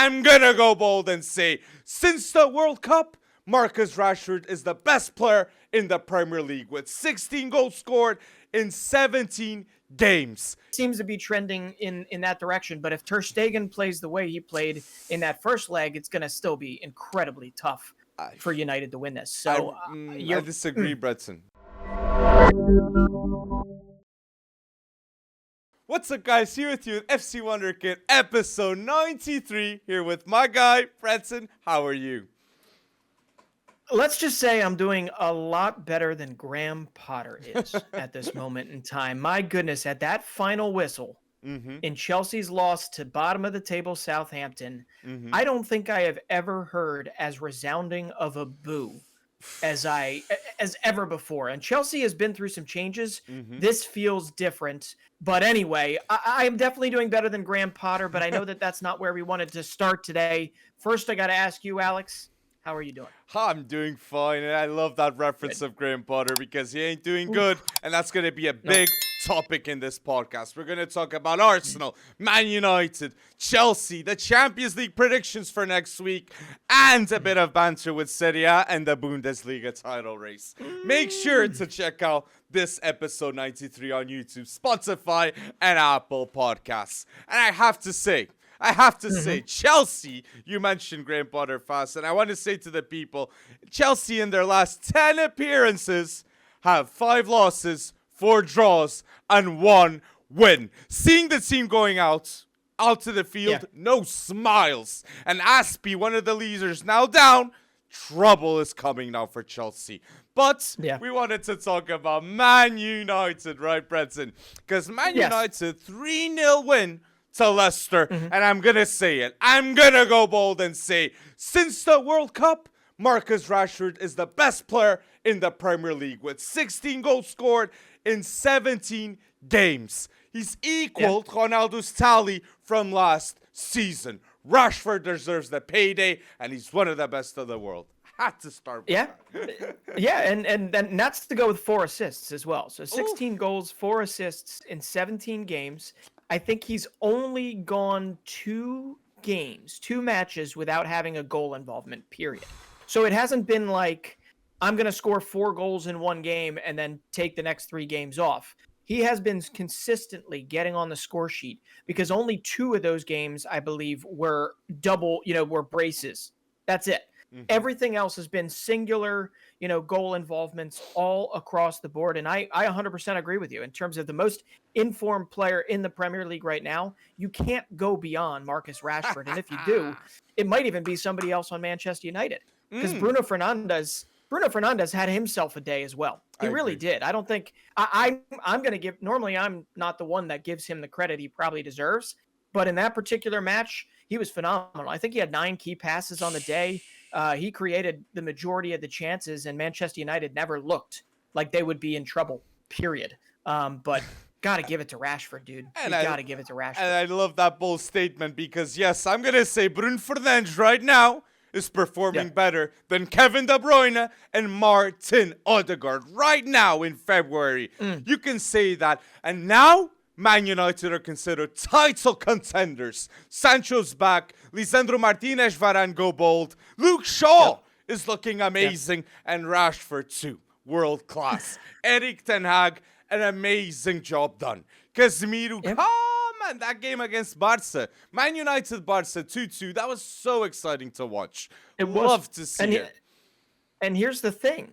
I'm gonna go bold and say, since the World Cup, Marcus Rashford is the best player in the Premier League with 16 goals scored in 17 games. Seems to be trending in that direction, but if Ter Stegen plays the way he played in that first leg, it's going to still be incredibly tough for United to win this. So I disagree, Bretson. What's up, guys? Here with you at FC Wonderkid, episode 93. Here with my guy, Bretson. How are you? Let's just say I'm doing a lot better than Graham Potter is at this moment in time. My goodness, at that final whistle in Chelsea's loss to bottom of the table Southampton, I don't think I have ever heard as resounding of a boo as ever before. And Chelsea has been through some changes. This feels different. But anyway, I am definitely doing better than Graham Potter, but I know that that's not where we wanted to start today. First, I got to ask you, Alex. How are you doing? I'm doing fine, and I love that reference of Graham Potter because he ain't doing good, and that's going to be a big topic in this podcast. We're going to talk about Arsenal, Man United, Chelsea, the Champions League predictions for next week, and a bit of banter with Serie and the Bundesliga title race. Make sure to check out this episode 93 on YouTube, Spotify, and Apple Podcasts. And I have to say, Chelsea, you mentioned Graham Potter fast, and I want to say to the people, Chelsea in their last 10 appearances have 5 losses, 4 draws, and 1 win. Seeing the team going out to the field, no smiles. And Aspie, one of the leaders, now down. Trouble is coming now for Chelsea. But we wanted to talk about Man United, right, Bretson? Because Man United, 3-0 win to Leicester, and I'm going to say it. I'm going to go bold and say, since the World Cup, Marcus Rashford is the best player in the Premier League with 16 goals scored in 17 games. He's equaled Ronaldo's tally from last season. Rashford deserves the payday, and he's one of the best of the world. Had to start with that. And that's to go with 4 assists as well. So 16 goals, 4 assists in 17 games. I think he's only gone 2 matches without having a goal involvement, period. So it hasn't been like, I'm going to score 4 goals in one game and then take the next 3 games off. He has been consistently getting on the score sheet because only 2 of those games, I believe, were were braces. That's it. Everything else has been singular, goal involvements all across the board. And I 100% agree with you in terms of the most informed player in the Premier League right now. You can't go beyond Marcus Rashford. And if you do, it might even be somebody else on Manchester United because Bruno Fernandes had himself a day as well. He really did. I don't think I'm going to give, normally I'm not the one that gives him the credit he probably deserves. But in that particular match, he was phenomenal. I think he had 9 key passes on the day. He created the majority of the chances, and Manchester United never looked like they would be in trouble, period. But got to give it to Rashford, dude. You got to give it to Rashford. And I love that bold statement because, yes, I'm going to say Bruno Fernandes right now is performing better than Kevin De Bruyne and Martin Odegaard right now in February. You can say that. And now Man United are considered title contenders. Sancho's back. Lisandro Martinez, Varane go bold. Luke Shaw is looking amazing. And Rashford too. World class. Erik Ten Hag, an amazing job done. Casemiro, man, that game against Barca. Man United Barca 2-2. That was so exciting to watch. Love to see it. And here's the thing.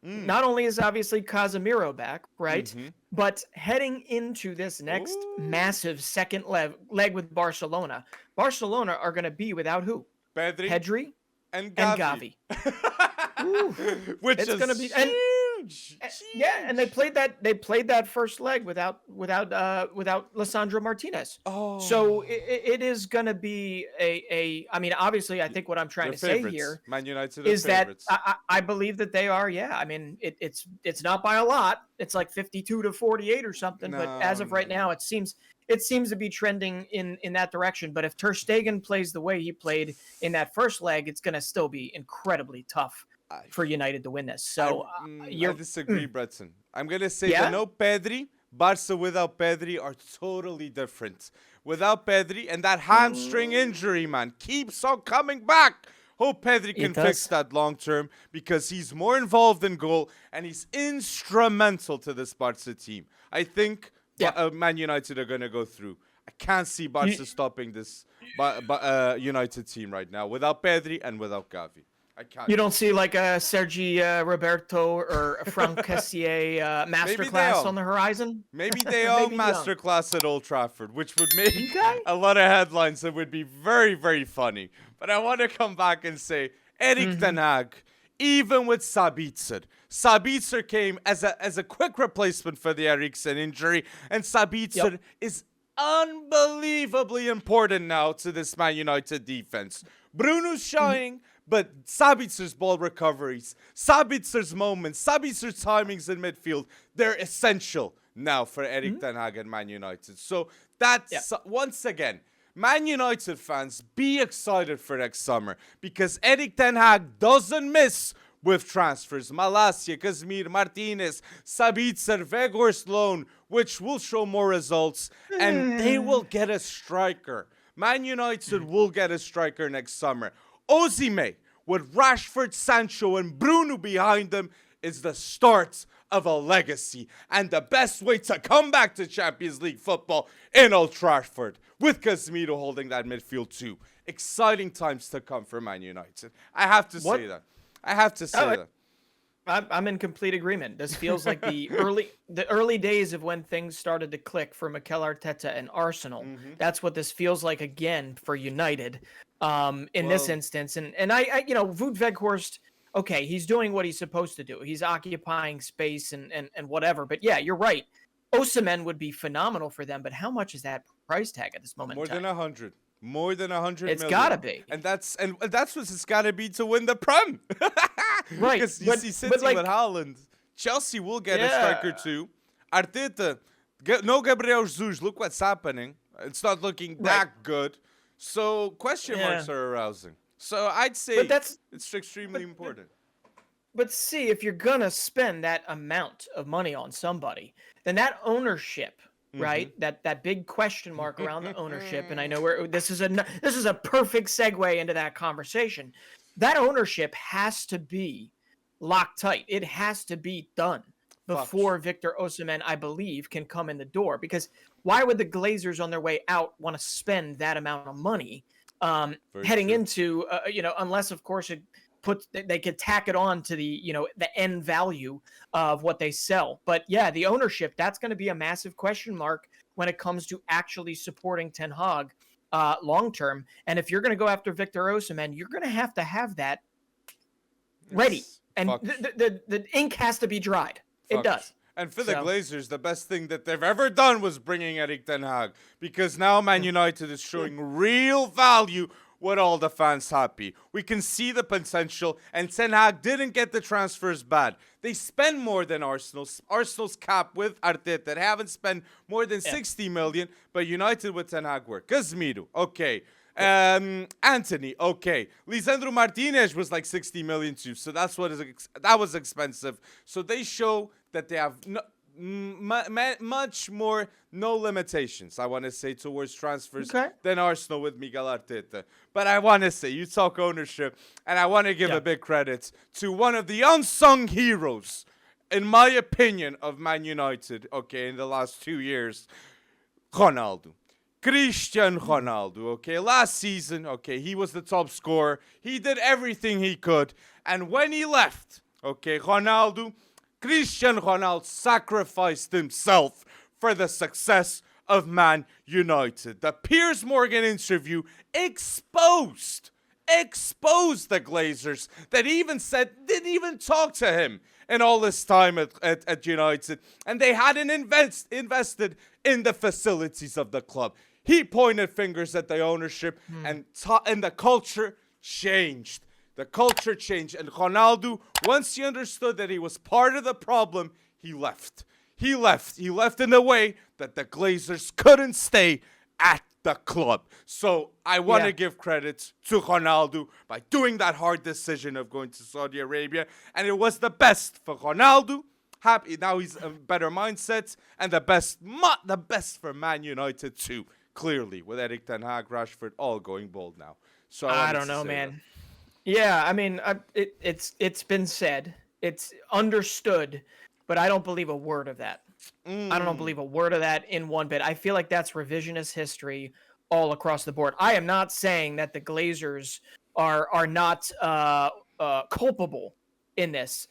Not only is obviously Casemiro back, right? But heading into this next massive second leg with Barcelona are going to be without who? Pedri and Gavi. Which is going to be huge. And they played that first leg without Lisandro Martinez. So it is going to be I mean, obviously, I think what I'm trying to say here Man United is that I believe that they are. Yeah, I mean, it's not by a lot. It's like 52-48 or something. But as of right now, it seems to be trending in that direction. But if Ter Stegen plays the way he played in that first leg, it's going to still be incredibly tough for United to win this. So I disagree, Bretson. I'm going to say that no Pedri, Barca without Pedri are totally different. without Pedri, and that hamstring injury, man, keeps on coming back. Hope Pedri can fix that long term because he's more involved in goal and he's instrumental to this Barca team. I think Man United are going to go through. I can't see Barca stopping this United team right now without Pedri and without Gavi. I can't. You don't see like a Sergi Roberto or a Franck Kessié masterclass on the horizon? Maybe they all masterclass at Old Trafford, which would make a lot of headlines that would be very, very funny. But I want to come back and say, Erik Ten Hag, even with Sabitzer came as a quick replacement for the Eriksen injury, and Sabitzer is unbelievably important now to this Man United defense. Bruno's showing, but Sabitzer's ball recoveries, Sabitzer's moments, Sabitzer's timings in midfield, they're essential now for Erik Ten Hag and Man United. So that's, once again, Man United fans, be excited for next summer because Erik Ten Hag doesn't miss with transfers. Malacia, Casemiro, Martinez, Sabitzer, Weghorst loan, which will show more results, and they will get a striker. Man United will get a striker next summer. Osimhen, with Rashford, Sancho, and Bruno behind them, is the start of a legacy and the best way to come back to Champions League football in Old Trafford, with Casemiro holding that midfield too. Exciting times to come for Man United. I have to say that. I have to say that. I'm in complete agreement. This feels like the early days of when things started to click for Mikel Arteta and Arsenal. That's what this feels like again for United in this instance. And I Wout Weghorst, okay, he's doing what he's supposed to do. He's occupying space and whatever. But yeah, you're right. Osimhen would be phenomenal for them, but how much is that price tag at this moment? More than 100. More than 100 million. It's gotta be. And that's what it's gotta be to win the Prem. Right. Because you see City with Haaland. Chelsea will get a striker too. Arteta, no Gabriel Jesus. Look what's happening. It's not looking that good. So question marks are arousing. So I'd say it's extremely important. But see, if you're gonna spend that amount of money on somebody, then that ownership, right? That big question mark around the ownership, and I know this is a perfect segue into that conversation. That ownership has to be locked tight. It has to be done before Victor Osimhen, I believe, can come in the door. Because why would the Glazers on their way out want to spend that amount of money heading into unless of course they could tack it on to the end value of what they sell. But yeah, the ownership, that's going to be a massive question mark when it comes to actually supporting Ten Hag long term. And if you're going to go after Victor Osimhen, you're going to have that ready. And the ink has to be dried. It does. And for the Glazers, the best thing that they've ever done was bringing Erik Ten Hag, because now Man United is showing real value with all the fans happy. We can see the potential, and Ten Hag didn't get the transfers bad. They spend more than Arsenal's cap with Arteta. They haven't spent more than 60 million, but United with Ten Hag were. Casemiro, okay. Anthony, okay. Lisandro Martinez was like 60 million too, so that was expensive. So they show that they have much more no limitations, I want to say, towards transfers than Arsenal with Miguel Arteta. But I want to say, you talk ownership, and I want to give a big credit to one of the unsung heroes, in my opinion, of Man United, in the last 2 years, Ronaldo. Cristiano Ronaldo, last season, he was the top scorer. He did everything he could. And when he left, Cristiano Ronaldo sacrificed himself for the success of Man United. The Piers Morgan interview exposed the Glazers that didn't even talk to him in all this time at United. And they hadn't invested in the facilities of the club. He pointed fingers at the ownership and the culture changed. The culture changed. And Ronaldo, once he understood that he was part of the problem, he left. He left in a way that the Glazers couldn't stay at the club. So I want to give credit to Ronaldo by doing that hard decision of going to Saudi Arabia. And it was the best for Ronaldo. Happy now, he's a better mindset, and the best for Man United too. clearly, with Eric Ten Hag, Rashford, all going bold now. So I wanted don't to know, say man. Yeah, I mean, it's been said, it's understood, but I don't believe a word of that. that. I don't believe a word of that in one bit. I feel like that's revisionist history all across the board. I am not saying that the Glazers are not culpable in this,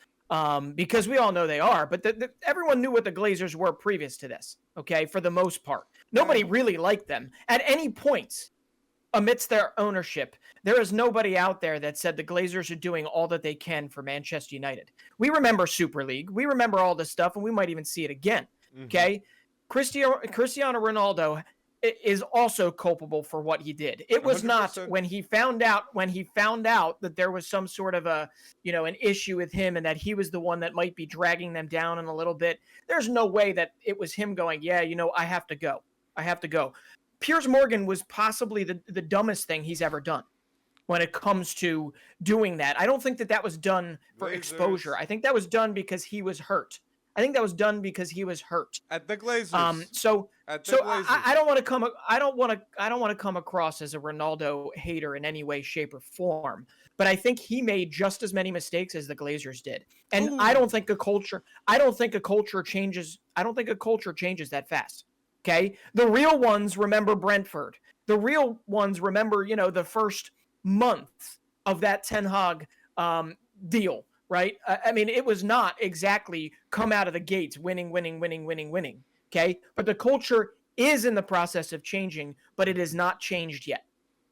because we all know they are. But everyone knew what the Glazers were previous to this. Okay, for the most part, nobody really liked them at any point amidst their ownership. There is nobody out there that said the Glazers are doing all that they can for Manchester United. We remember Super League. We remember all this stuff, and we might even see it again. Okay? Cristiano Ronaldo is also culpable for what he did. It was not 100%. when he found out that there was some sort of an issue with him and that he was the one that might be dragging them down in a little bit. There's no way that it was him going, yeah, I have to go. I have to go. Piers Morgan was possibly the dumbest thing he's ever done when it comes to doing that. I don't think that was done for exposure. I think that was done because he was hurt. At the Glazers. So At the so Glazers. I don't want to come I don't want to come across as a Ronaldo hater in any way, shape, or form. But I think he made just as many mistakes as the Glazers did. And I don't think a culture changes. I don't think a culture changes that fast. Okay. The real ones remember Brentford. The real ones remember, the first month of that Ten Hag deal, right? I mean, it was not exactly come out of the gates winning. Okay. But the culture is in the process of changing, but it is not changed yet.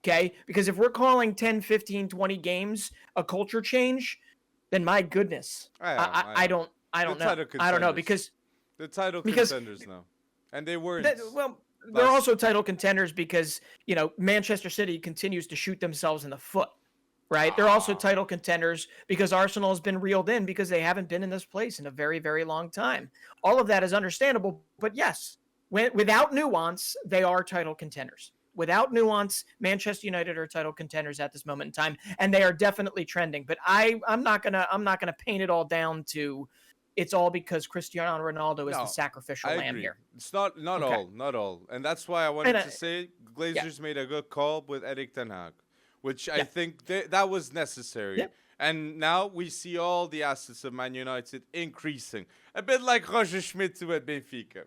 Okay. Because if we're calling 10, 15, 20 games a culture change, then my goodness, I don't know because the title contenders now. And they weren't. They're also title contenders because, Manchester City continues to shoot themselves in the foot, right? They're also title contenders because Arsenal has been reeled in because they haven't been in this place in a very, very long time. All of that is understandable. But yes, without nuance, they are title contenders. Without nuance, Manchester United are title contenders at this moment in time, and they are definitely trending. But I'm not gonna paint it all down to it's all because Cristiano Ronaldo is the sacrificial lamb here. It's not all. And that's why I wanted to say Glazers made a good call with Eric Ten Hag, which I think that was necessary. Yeah. And now we see all the assets of Man United increasing. A bit like Roger Schmidt too at Benfica.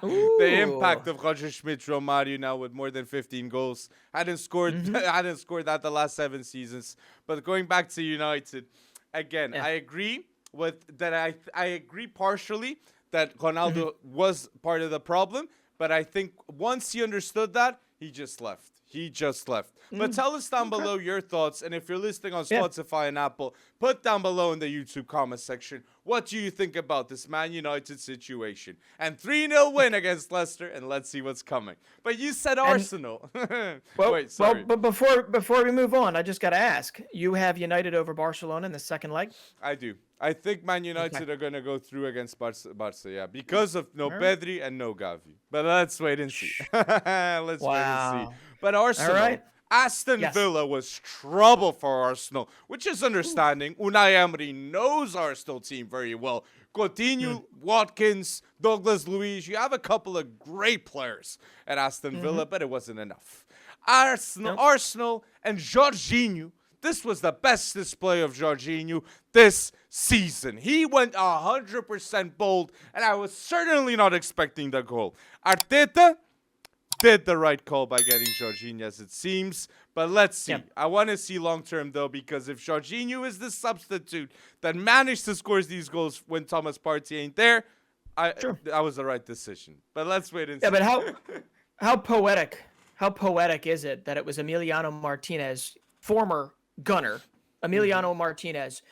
The impact of Roger Schmidt, Romario now with more than 15 goals. Hadn't scored that the last 7 seasons. But going back to United, again, I agree with that. I agree partially that Ronaldo was part of the problem, but I think once he understood that, he just left. But tell us down below your thoughts, and if you're listening on Spotify and Apple, put down below in the YouTube comment section, what do you think about this Man United situation? And 3-0 win against Leicester, and let's see what's coming. But you said Arsenal. Wait, sorry. But before we move on, I just got to ask, you have United over Barcelona in the second leg? I do. I think Man United are going to go through against Barca, yeah, because of no Pedri and no Gavi. But let's wait and see. Wait and see. But Arsenal, Aston Villa was trouble for Arsenal, which is understanding. Unai Emery knows Arsenal team very well. Coutinho, Watkins, Douglas Luiz, you have a couple of great players at Aston Villa, but it wasn't enough. Arsenal and Jorginho. This was the best display of Jorginho this season. He went 100% bold, and I was certainly not expecting the goal. Arteta did the right call by getting Jorginho, as it seems. But let's see. I want to see long-term, though, because if Jorginho is the substitute that managed to score these goals when Thomas Partey ain't there, that was the right decision. But let's wait and see. Yeah, but how poetic is it that it was Emiliano Martinez, former gunner, Martinez,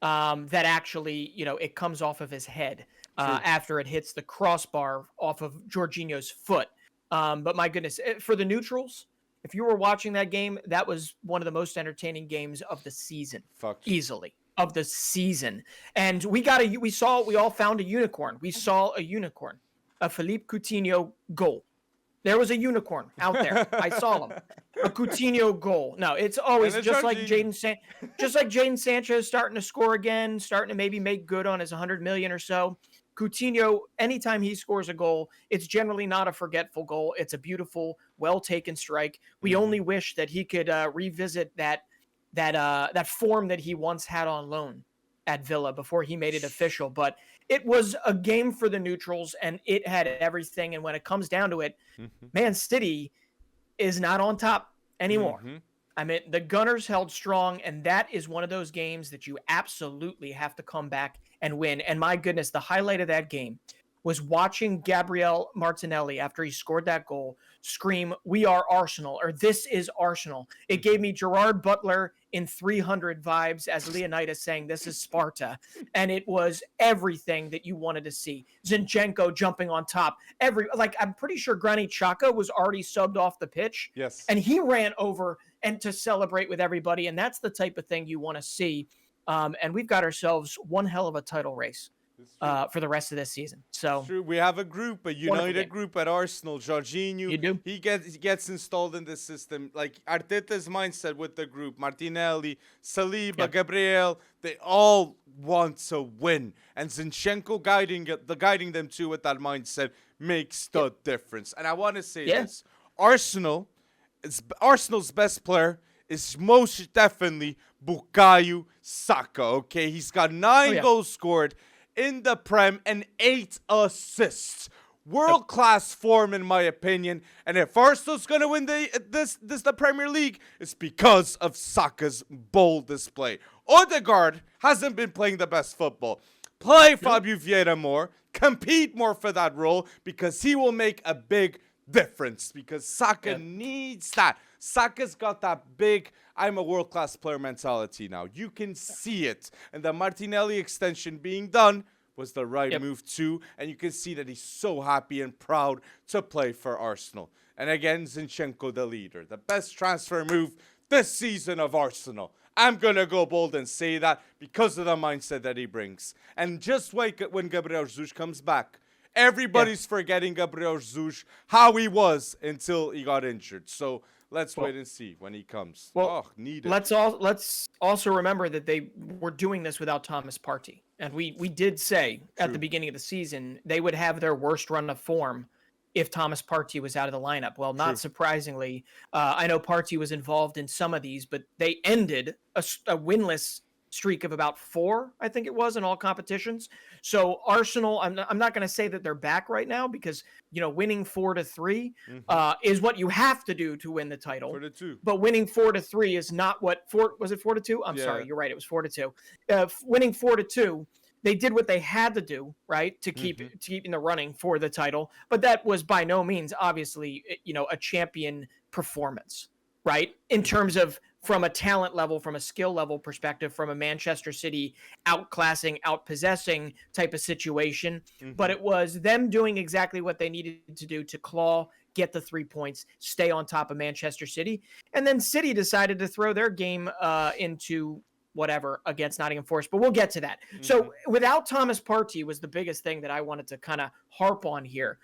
that actually, it comes off of his head after it hits the crossbar off of Jorginho's foot. But my goodness, for the neutrals, if you were watching that game, that was one of the most entertaining games of the season. Easily of the season. And we all found a unicorn. We saw a unicorn, a Philippe Coutinho goal. There was a unicorn out there. I saw him. A Coutinho goal. No, it's always just like Jadon Sancho starting to score again, starting to maybe make good on his 100 million or so. Coutinho, anytime he scores a goal, it's generally not a forgetful goal. It's a beautiful, well taken strike. We only wish that he could revisit that form that he once had on loan at Villa before he made it official. But it was a game for the neutrals, and it had everything. And when it comes down to it, Man City is not on top anymore. I mean, the Gunners held strong, and that is one of those games that you absolutely have to come back and win. And my goodness, the highlight of that game was watching Gabriel Martinelli, after he scored that goal, scream, "We are Arsenal," or "This is Arsenal." It gave me Gerard Butler in 300 vibes as Leonidas saying, "This is Sparta." And it was everything that you wanted to see. Zinchenko jumping on top. I'm pretty sure Granit Xhaka was already subbed off the pitch. Yes. And he ran over and to celebrate with everybody. And that's the type of thing you want to see. And we've got ourselves one hell of a title race for the rest of this season. So true. We have a group, a united group at Arsenal. Jorginho, you do. He gets installed in the system. Like Arteta's mindset with the group, Martinelli, Saliba, Gabriel, they all want to win. And Zinchenko guiding them too with that mindset makes the difference. And I want to say this. Arsenal's best player is most definitely Bukayo Saka, okay? He's got 9 goals scored in the Prem and 8 assists. World-class form, in my opinion. And if Arsenal's going to win the Premier League, it's because of Saka's bold display. Odegaard hasn't been playing the best football. Play Fabio Vieira more. Compete more for that role, because he will make a big difference, because Saka needs that. Saka's got that big, I'm a world-class player mentality now. You can see it. And the Martinelli extension being done was the right move too. And you can see that he's so happy and proud to play for Arsenal. And again, Zinchenko, the leader. The best transfer move this season of Arsenal. I'm going to go bold and say that because of the mindset that he brings. And just wait when Gabriel Jesus comes back. Everybody's forgetting Gabriel Jesus, how he was until he got injured. So let's wait and see when he comes. Needed. Let's also remember that they were doing this without Thomas Partey. And we did say at the beginning of the season they would have their worst run of form if Thomas Partey was out of the lineup. Well, not surprisingly, I know Partey was involved in some of these, but they ended a winless streak of about 4, I think it was, in all competitions. So Arsenal, I'm not going to say that they're back right now, because winning 4-3 is what you have to do to win the title. 4-2. But winning 4-3 is not what was it 4-2? I'm sorry, you're right, it was 4-2. Winning 4-2, they did what they had to do, right, to keep in the running for the title. But that was by no means, obviously, a champion performance, right? In terms of from a talent level, from a skill level perspective, from a Manchester City outclassing, outpossessing type of situation. But it was them doing exactly what they needed to do to claw, get the 3 points, stay on top of Manchester City. And then City decided to throw their game into whatever against Nottingham Forest, but we'll get to that. So without Thomas Partey was the biggest thing that I wanted to kind of harp on here,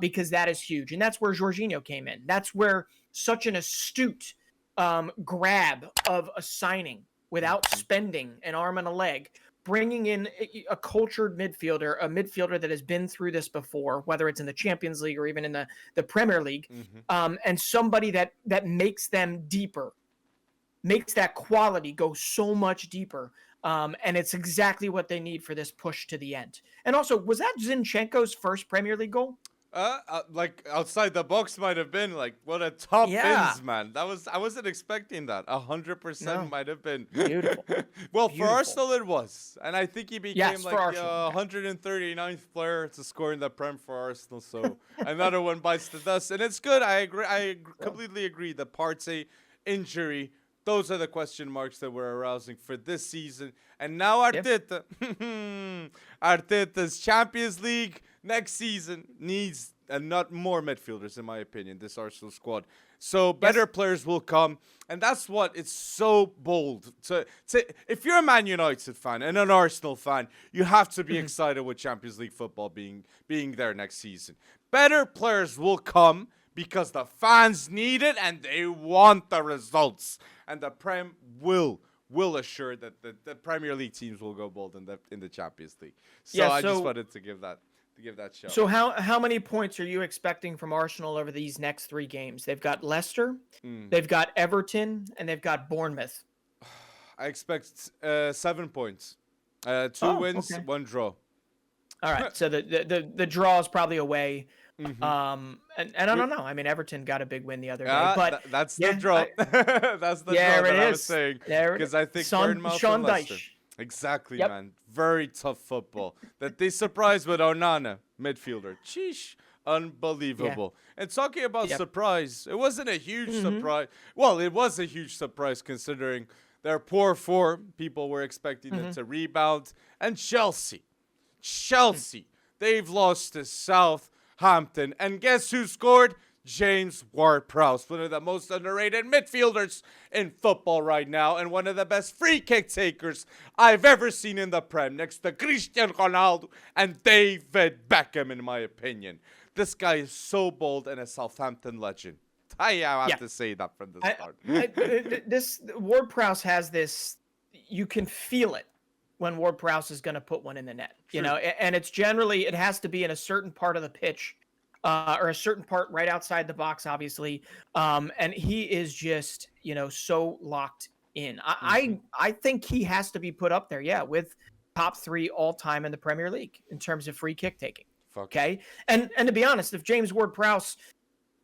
because that is huge. And that's where Jorginho came in. That's where such an astute grab of a signing without spending an arm and a leg, bringing in a cultured midfielder, a midfielder that has been through this before, whether it's in the Champions League or even in the Premier League, and somebody that makes them deeper, makes that quality go so much deeper. And it's exactly what they need for this push to the end. And also, was that Zinchenko's first Premier League goal? Like outside the box might have been like what a top ins, man. I wasn't expecting that. 100% might have been. Beautiful. Well, for Arsenal it was, and I think he became like the Arsenal. 139th player to score in the Prem for Arsenal. So another one bites the dust, and it's good. I agree. I completely agree. The Partey injury. Those are the question marks that we're arousing for this season. And now Arteta. Arteta's Champions League next season needs not more midfielders, in my opinion, this Arsenal squad. So better players will come. And that's what it's so bold. If you're a Man United fan and an Arsenal fan, you have to be excited with Champions League football being there next season. Better players will come because the fans need it and they want the results. And the Prem will assure that the Premier League teams will go bold in the Champions League. So I just wanted to give that give that shout. So how many points are you expecting from Arsenal over these next 3 games? They've got Leicester, they've got Everton, and they've got Bournemouth. I expect 7 points. 2 wins, okay. 1 draw. All right. So the draw is probably away. Mm-hmm. And I don't know. I mean, Everton got a big win the other day, but that's the draw. That's the draw that I was saying. Because I think Bournemouth and Leicester. Exactly, man. Very tough football. That they surprised with Onana, midfielder. Sheesh. Unbelievable. And talking about surprise, it wasn't a huge surprise. Well, it was a huge surprise considering their poor form. People were expecting them to rebound. And Chelsea, they've lost to Southampton. And guess who scored? James Ward-Prowse, one of the most underrated midfielders in football right now, and one of the best free kick takers I've ever seen in the Prem, next to Cristiano Ronaldo and David Beckham, in my opinion. This guy is so bold and a Southampton legend. I have to say that from the start. This Ward-Prowse has this. You can feel it when Ward-Prowse is going to put one in the net. True. You know, and it's generally it has to be in a certain part of the pitch. Or a certain part right outside the box, obviously. And he is just, so locked in. I think he has to be put up there, with top 3 all time in the Premier League in terms of free kick taking. Okay. And to be honest, if James Ward-Prowse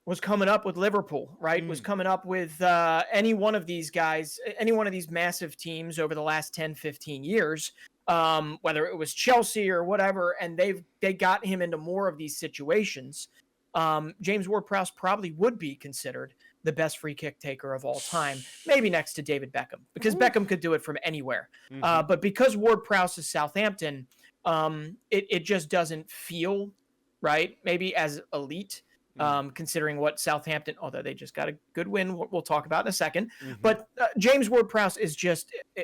was coming up with Liverpool, right, was coming up with any one of these guys, any one of these massive teams over the last 10, 15 years, whether it was Chelsea or whatever, and they got him into more of these situations, James Ward-Prowse probably would be considered the best free kick taker of all time, maybe next to David Beckham, because Beckham could do it from anywhere. But because Ward-Prowse is Southampton, it just doesn't feel right, maybe as elite. Considering what Southampton, although they just got a good win, we'll talk about in a second. But James Ward-Prowse is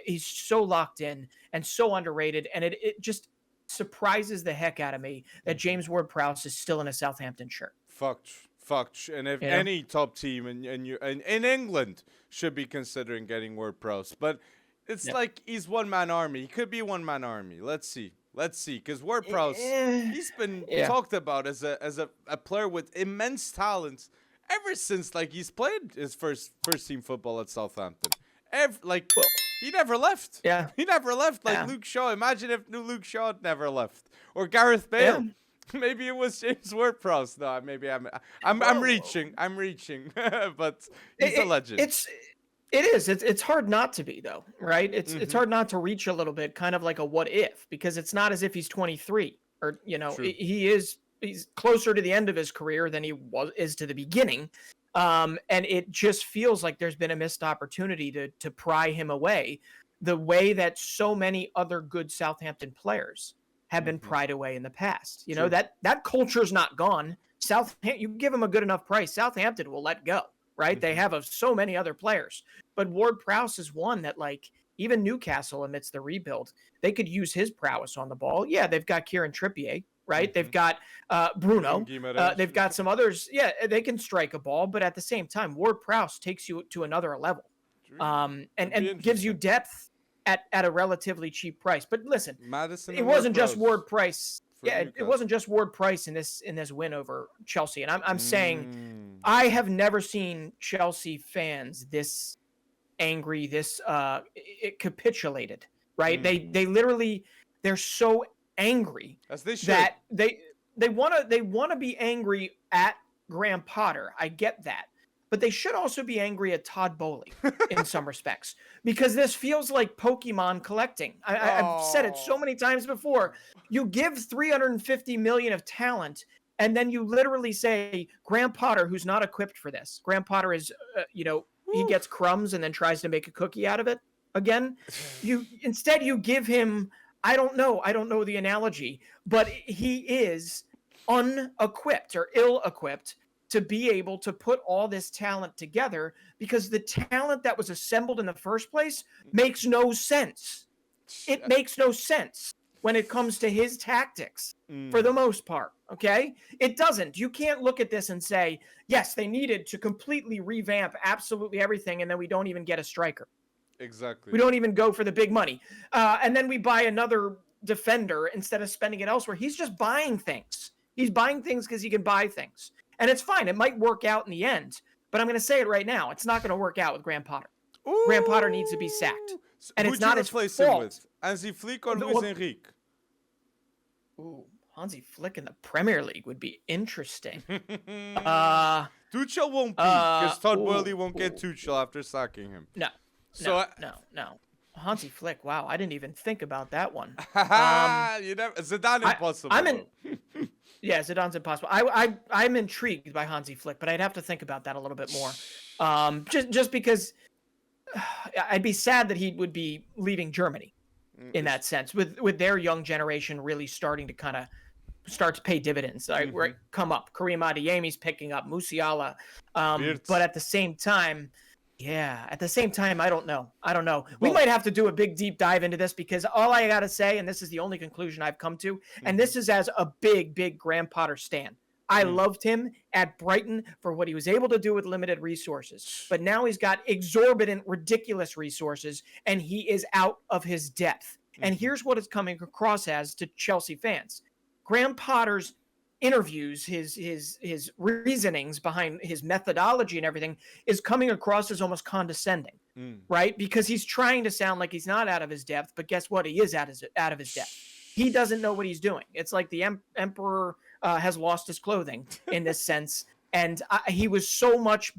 he's so locked in and so underrated. And it just surprises the heck out of me that James Ward-Prowse is still in a Southampton shirt. Fucked. And if any top team in England should be considering getting Ward-Prowse. But it's like he's one-man army. He could be one-man army. Let's see, because Ward-Prowse, he's been talked about as a player with immense talent ever since he's played his first team football at Southampton. He never left. Yeah, he never left. Luke Shaw. Imagine if Luke Shaw had never left, or Gareth Bale. Yeah. Maybe it was James Ward-Prowse. No, maybe I'm reaching. But he's a legend. It is. It's hard not to be, though, right? It's hard not to reach a little bit, kind of like a what if, because it's not as if he's 23 or he's closer to the end of his career than he is to the beginning, and it just feels like there's been a missed opportunity to pry him away, the way that so many other good Southampton players have been pried away in the past. That culture's not gone. You give him a good enough price, Southampton will let go. Right? They have so many other players. But Ward-Prowse is one that, even Newcastle amidst the rebuild, they could use his prowess on the ball. Yeah, they've got Kieran Trippier, right? They've got Bruno. They've got some others. Yeah, they can strike a ball, but at the same time, Ward-Prowse takes you to another level and gives you depth at a relatively cheap price. But listen, it wasn't just Ward-Prowse. Yeah, it wasn't just Ward-Prowse in this win over Chelsea. And I'm saying I have never seen Chelsea fans this angry, this it capitulated, right? They literally, they're so angry that they want to be angry at Graham Potter. I get that. But they should also be angry at Todd Boehly in some respects, because this feels like Pokemon collecting. I've said it so many times before. You give 350 million of talent, and then you literally say Graham Potter, who's not equipped for this. Graham Potter is, he gets crumbs and then tries to make a cookie out of it again. Instead you give him, I don't know the analogy, but he is unequipped or ill-equipped to be able to put all this talent together, because the talent that was assembled in the first place makes no sense. It makes no sense when it comes to his tactics for the most part, okay? It doesn't. You can't look at this and say, yes, they needed to completely revamp absolutely everything, and then we don't even get a striker. Exactly. We don't even go for the big money. And then we buy another defender instead of spending it elsewhere. He's just buying things. He's buying things because he can buy things. And it's fine. It might work out in the end. But I'm going to say it right now. It's not going to work out with Graham Potter. Ooh. Graham Potter needs to be sacked. And Who'd it's not you his replace fault. him with? Hansi Flick or Luis Enrique? Ooh, Hansi Flick in the Premier League would be interesting. Tuchel won't be, because Todd Boehly won't get Tuchel after sacking him. No. Hansi Flick, wow, I didn't even think about that one. Zidane impossible. Yeah, Zidane's impossible. I'm intrigued by Hansi Flick, but I'd have to think about that a little bit more. Just because I'd be sad that he would be leaving Germany in that sense, with their young generation really starting to kind of start to pay dividends. Right, come up. Kareem Adeyemi's picking up, Musiala. But at the same time, I don't know. We might have to do a big deep dive into this, because all I got to say, and this is the only conclusion I've come to, and this is as a big Graham Potter stan. I loved him at Brighton for what he was able to do with limited resources. But now he's got exorbitant, ridiculous resources, and he is out of his depth. And here's what it's coming across as to Chelsea fans. Graham Potter's interviews, his reasonings behind his methodology and everything is coming across as almost condescending, right? Because he's trying to sound like he's not out of his depth, but guess what? He is out of his depth. He doesn't know what he's doing. It's like the emperor has lost his clothing in this sense. And he was so much,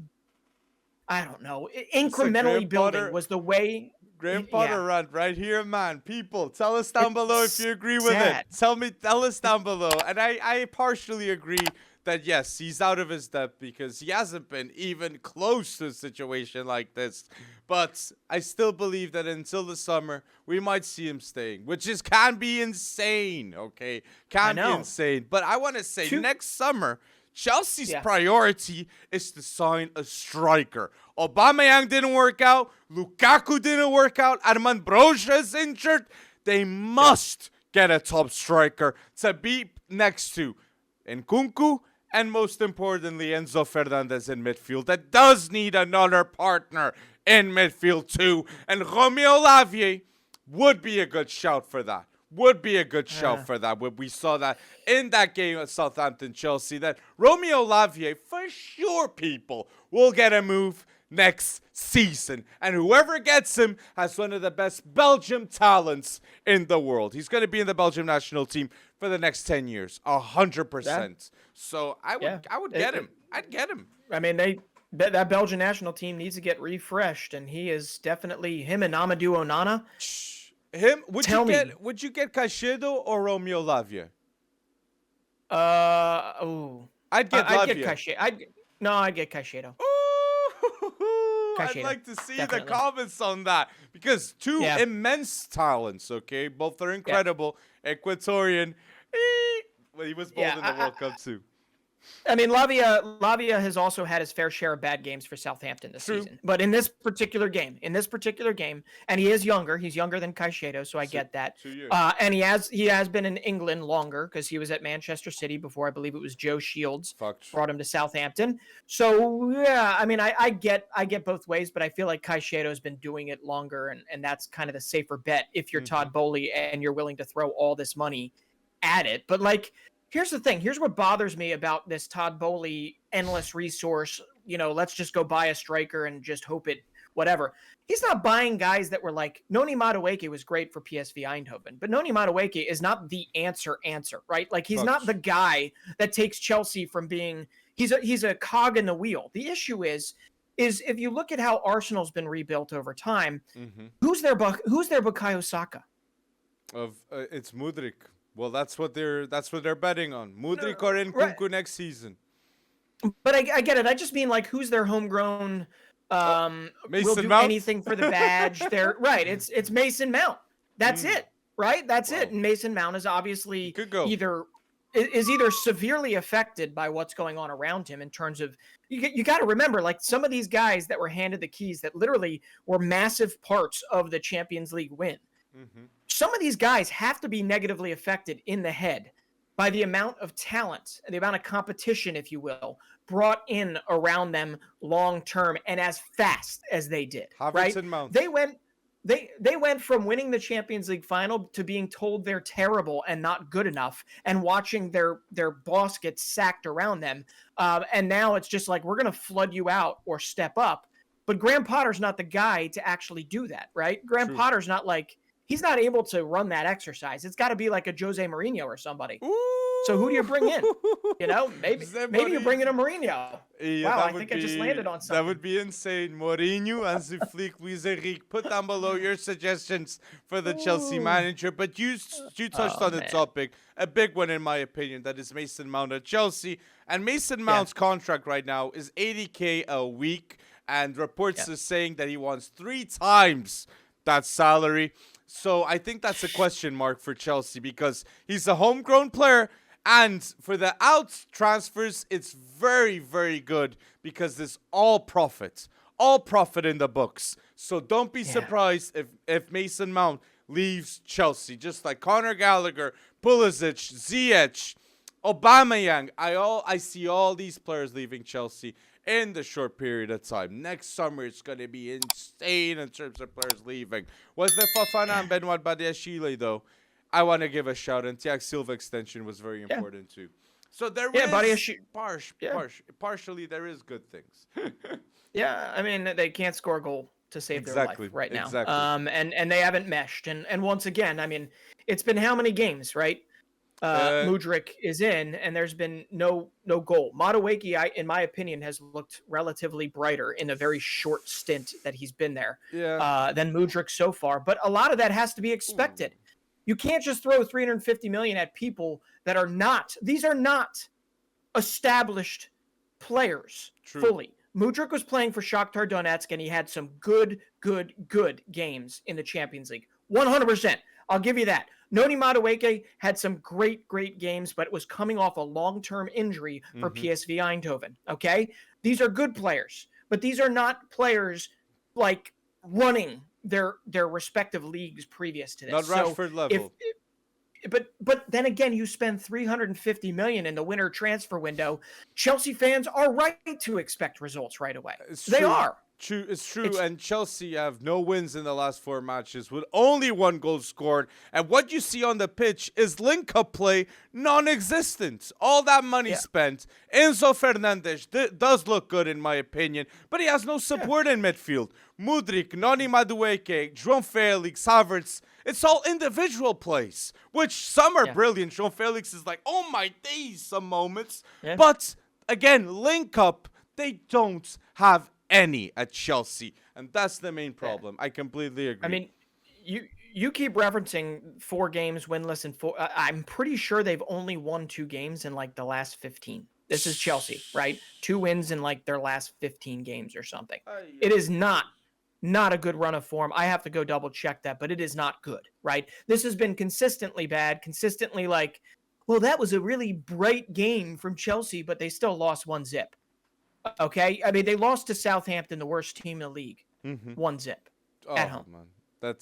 I don't know, incrementally building was the way. Graham Potter rant right here, man. People, tell us down below if you agree with it. Tell us down below. And I partially agree that, yes, he's out of his depth because he hasn't been even close to a situation like this. But I still believe that until the summer, we might see him staying, which can be insane, okay? Can be insane. But I want to say next summer, Chelsea's priority is to sign a striker. Aubameyang didn't work out. Lukaku didn't work out. Armand Broja is injured. They must get a top striker to be next to Nkunku and, most importantly, Enzo Fernandez in midfield. That does need another partner in midfield too. And Romeo Lavia would be a good shout for that. We saw that in that game at Southampton, Chelsea, that Romeo Lavia, for sure, people, will get a move next season. And whoever gets him has one of the best Belgium talents in the world. He's going to be in the Belgium national team for the next 10 years, 100%. So I would get him. I'd get him. I mean, that Belgian national team needs to get refreshed, and he is definitely him and Amadou Onana. Would you get Caicedo or Romeo Lavia? I'd get Lavia. I'd get Caicedo. I'd get Caicedo. I'd like to see the comments on that, because two immense talents, okay? Both are incredible. Ecuadorian. Well, he was bold in the World Cup too. I mean, Lavia has also had his fair share of bad games for Southampton this season. But in this particular game, and he is younger. He's younger than Caicedo, so I get that. 2 years. And he has been in England longer, because he was at Manchester City before. I believe it was Joe Shields brought him to Southampton. So yeah, I mean, I get both ways, but I feel like Caicedo has been doing it longer, and that's kind of the safer bet if you're Todd Boehly and you're willing to throw all this money at it. But like, here's the thing. Here's what bothers me about this Todd Boehly endless resource. Let's just go buy a striker and just hope it, whatever. He's not buying guys that were like, Noni Madueke was great for PSV Eindhoven, but Noni Madueke is not the answer, right? Like, he's not the guy that takes Chelsea from being, he's a cog in the wheel. The issue is if you look at how Arsenal's been rebuilt over time, who's their Bukayo Saka? It's Mudryk. Well, that's what they're betting on. Mudryk or Nkunku next season. But I get it. I just mean, like, who's their homegrown will do Mount? Anything for the badge. They're right. It's Mason Mount. That's it. Right? That's it. And Mason Mount is obviously either severely affected by what's going on around him in terms of, you got to remember, like, some of these guys that were handed the keys that literally were massive parts of the Champions League win. Some of these guys have to be negatively affected in the head by the amount of talent, the amount of competition, if you will, brought in around them long term and as fast as they did. Havertz and Mount. They went They went from winning the Champions League final to being told they're terrible and not good enough, and watching their boss get sacked around them. And now it's just like, we're going to flood you out or step up. But Graham Potter's not the guy to actually do that, right? Graham Potter's not like, he's not able to run that exercise. It's got to be like a Jose Mourinho or somebody. Ooh. So who do you bring in? Maybe you bring in a Mourinho. Yeah, wow, I think I just landed on something. That would be insane. Mourinho, Hansi Flick, Luis Enrique. Put down below your suggestions for the Chelsea manager. But you touched on the topic. A big one, in my opinion, that is Mason Mount at Chelsea. And Mason Mount's contract right now is $80K a week. And reports are saying that he wants 3 times that salary. So I think that's a question mark for Chelsea, because he's a homegrown player. And for the out transfers, it's very, very good, because there's all profit in the books. So don't be surprised if Mason Mount leaves Chelsea, just like Conor Gallagher, Pulisic, Ziyech, Aubameyang. I see all these players leaving Chelsea in the short period of time. Next summer, it's going to be insane in terms of players leaving. Was there Fofana and Benoit Badiashile, though? I want to give a shout, and Thiago Silva extension was very important too. So there is partially there is good things. Yeah, I mean, they can't score a goal to save their life right now. Exactly. And they haven't meshed. And once again, I mean, it's been how many games, right? Mudryk is in, and there's been no goal. Madueke, in my opinion, has looked relatively brighter in a very short stint that he's been there than Mudryk so far. But a lot of that has to be expected. You can't just throw $350 million at people that are not. These are not established players fully. Mudryk was playing for Shakhtar Donetsk, and he had some good games in the Champions League. 100%. I'll give you that. Noni Madueke had some great games, but it was coming off a long-term injury for PSV Eindhoven. Okay? These are good players, but these are not players like running their respective leagues previous to this. Not Rashford level. But then again, you spend $350 million in the winter transfer window. Chelsea fans are right to expect results right away. They are. It's true, and Chelsea have no wins in the last 4 matches with only 1 goal scored. And what you see on the pitch is link-up play non-existent. All that money spent. Enzo Fernandez does look good, in my opinion, but he has no support in midfield. Mudryk, Noni Madueke, João Felix, Havertz, it's all individual plays, which some are brilliant. João Felix is like, oh my days, some moments. Yeah. But, again, link-up, they don't have any at Chelsea, and that's the main problem. I completely agree. I mean, you keep referencing 4 games winless, and 4. I'm pretty sure they've only won 2 games in like the last 15. This is Chelsea, right? 2 wins in like their last 15 games or something. It is not a good run of form. I have to go double check that, but it is not good, right? This has been consistently bad, consistently like, well, that was a really bright game from Chelsea, but they still lost 1-0. Okay, I mean, they lost to Southampton, the worst team in the league, 1-0 at home. Man. That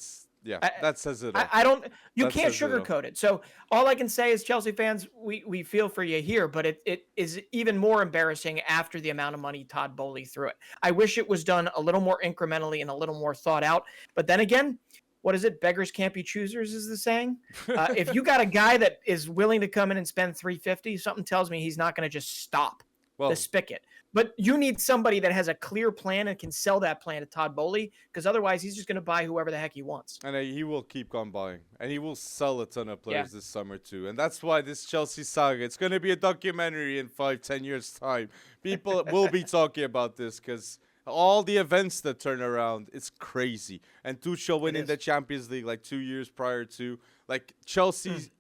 says it all. You can't sugarcoat it. So all I can say is, Chelsea fans, we feel for you here, but it is even more embarrassing after the amount of money Todd Boehly threw it. I wish it was done a little more incrementally and a little more thought out. But then again, what is it? Beggars can't be choosers, is the saying. If you got a guy that is willing to come in and spend $350, something tells me he's not going to just stop the spigot. But you need somebody that has a clear plan and can sell that plan to Todd Boehly, because otherwise he's just going to buy whoever the heck he wants. And he will keep on buying. And he will sell a ton of players this summer too. And that's why this Chelsea saga, it's going to be a documentary in 5-10 years' time. People will be talking about this, because all the events that turn around, it's crazy. And Tuchel winning the Champions League like 2 years prior to. Like Chelsea,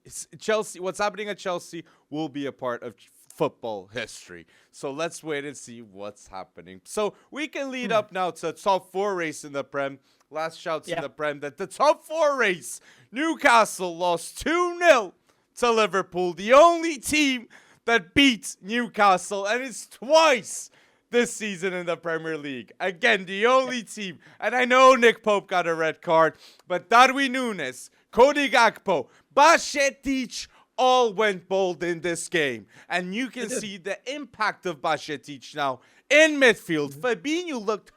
what's happening at Chelsea will be a part of football history. So let's wait and see what's happening. So we can lead up now to a top 4 race in the Prem. Last shouts in the Prem that the top 4 race, Newcastle lost 2-0 to Liverpool. The only team that beat Newcastle, and it's twice this season in the Premier League. Again, the only team. And I know Nick Pope got a red card, but Darwin Núñez, Cody Gakpo, Bajcetic, all went bold in this game. And you can see the impact of Bajcetic now in midfield. Fabinho looked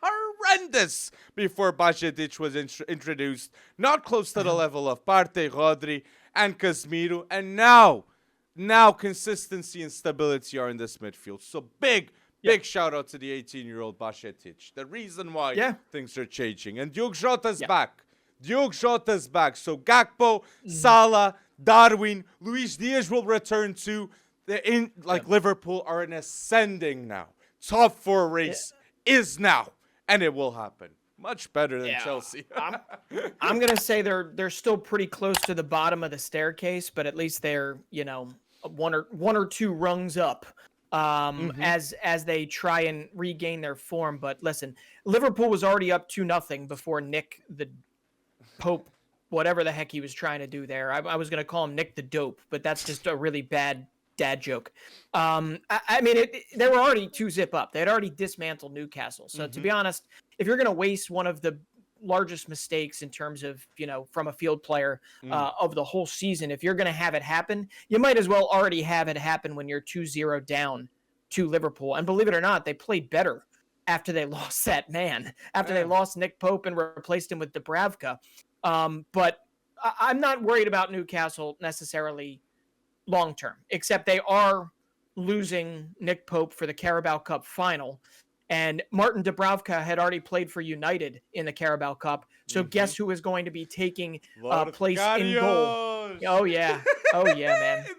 horrendous before Bajcetic was introduced. Not close to the level of Partey, Rodri, and Casemiro. And now consistency and stability are in this midfield. So big shout out to the 18-year-old Bajcetic. The reason why things are changing. And Diogo Jota's back. Diogo Jota's back. So Gakpo, Salah, Darwin, Luis Diaz will return to Liverpool are in ascending now. Top 4 race is now, and it will happen. Much better than Chelsea. I'm gonna say they're still pretty close to the bottom of the staircase, but at least they're one or two rungs up as they try and regain their form. But listen, Liverpool was already up 2-0 before Nick the Pope, whatever the heck he was trying to do there. I was gonna call him Nick the Dope, but that's just a really bad dad joke. I mean, they were already 2-0 up. They had already dismantled Newcastle. So to be honest, if you're going to waste one of the largest mistakes in terms of, from a field player of the whole season, if you're going to have it happen, you might as well already have it happen when you're 2-0 down to Liverpool. And believe it or not, they played better after they lost that man, after they lost Nick Pope and replaced him with Dubravka. But I'm not worried about Newcastle necessarily long term, except they are losing Nick Pope for the Carabao Cup final, and Martin Dubravka had already played for United in the Carabao Cup. So guess who is going to be taking place in goal? Oh yeah, man. In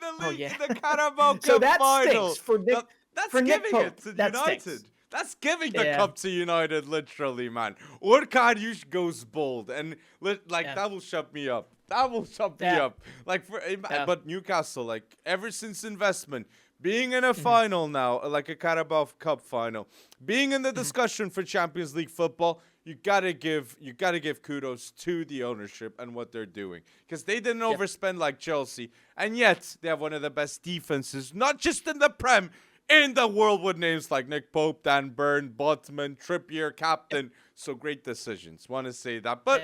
the Carabao Cup so that final. Stinks for Nick. That's for giving Nick Pope. it to That United. stinks. That's giving the cup to United, literally, man. Urkadiusz goes bold, and that will shut me up. That will shut me up. But Newcastle, ever since investment, being in a final now, like a Carabao Cup final, being in the discussion for Champions League football, you gotta give kudos to the ownership and what they're doing, because they didn't overspend like Chelsea, and yet they have one of the best defenses, not just in the Prem, in the world, with names like Nick Pope, Dan Burn, Botman, Trippier, captain. So great decisions. Want to say that. But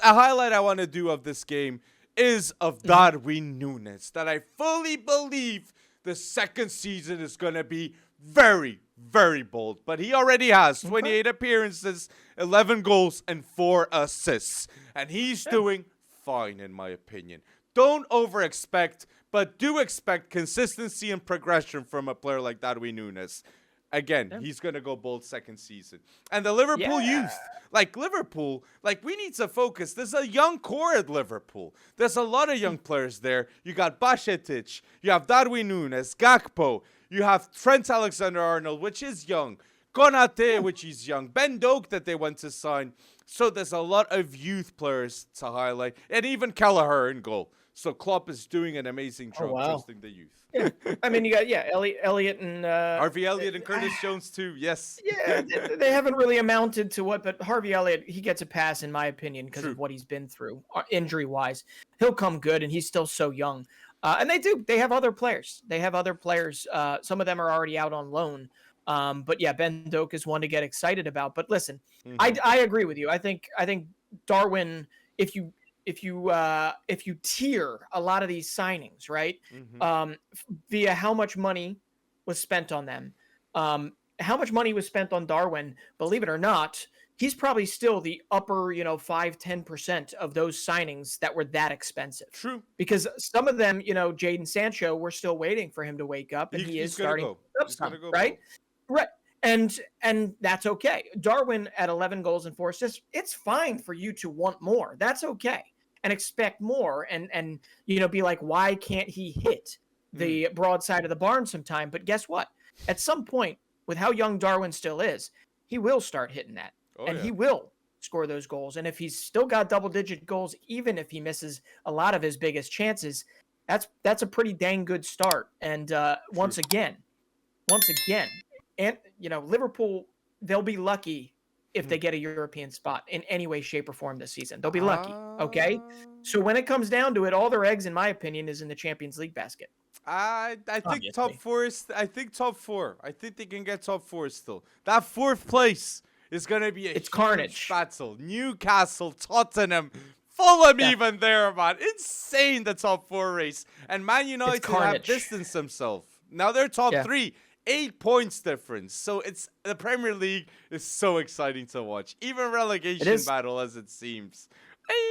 a highlight I want to do of this game is of Darwin Núñez, that I fully believe the second season is going to be very, very bold. But he already has 28 appearances, 11 goals, and 4 assists. And he's doing fine, in my opinion. Don't over-expect, but do expect consistency and progression from a player like Darwin Núñez. Again, he's going to go bold second season. And the Liverpool youth, we need to focus. There's a young core at Liverpool. There's a lot of young players there. You got Bajcetic, you have Darwin Núñez, Gakpo, you have Trent Alexander-Arnold, which is young, Konate, which is young, Ben Doak that they went to sign. So there's a lot of youth players to highlight, and even Kelleher in goal. So Klopp is doing an amazing job trusting the youth. Yeah. I mean, you got Elliot and Harvey Elliott and Curtis Jones too. Yes. Yeah, they haven't really amounted to what, but Harvey Elliott, he gets a pass in my opinion because of what he's been through injury wise. He'll come good, and he's still so young. And they have other players. Some of them are already out on loan. But yeah, Ben Doak is one to get excited about. But listen, I agree with you. I think Darwin, if you tier a lot of these signings, right, via how much money was spent on them, how much money was spent on Darwin, believe it or not, he's probably still the upper, 5-10% of those signings that were that expensive. True. Because some of them, Jadon Sancho, we're still waiting for him to wake up, and he is starting to go, right? Right. And that's okay. Darwin at 11 goals and 4 assists, it's fine for you to want more. That's okay. And expect more and be like, why can't he hit the broadside of the barn sometime? But guess what? At some point, with how young Darwin still is, he will start hitting that. He will score those goals. And if he's still got double-digit goals, even if he misses a lot of his biggest chances, that's a pretty dang good start. And once again, and Liverpool, they'll be lucky if they get a European spot in any way, shape, or form this season. They'll be lucky, okay? So when it comes down to it, all their eggs, in my opinion, is in the Champions League basket. I think top four is. I think top 4. I think they can get top 4 still. That 4th place is gonna be a carnage battle. Newcastle, Tottenham, Fulham, even there, man. Insane the top 4 race. And Man United have distanced themselves. Now they're top 3. 8 points difference. So it's the Premier League is so exciting to watch. Even relegation battle as it seems.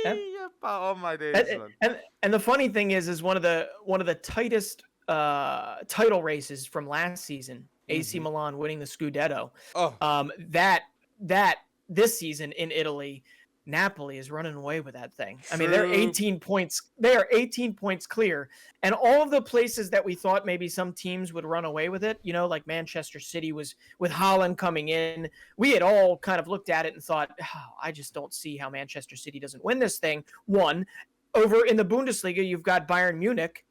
Yeah. Oh my days, man. And the funny thing is one of the tightest title races from last season, AC Milan winning the Scudetto. Oh. That this season in Italy, Napoli is running away with that thing. True. I mean, they're 18 points. They are 18 points clear. And all of the places that we thought maybe some teams would run away with it, like Manchester City was with Haaland coming in. We had all kind of looked at it and thought, I just don't see how Manchester City doesn't win this thing. One, over in the Bundesliga, you've got Bayern Munich.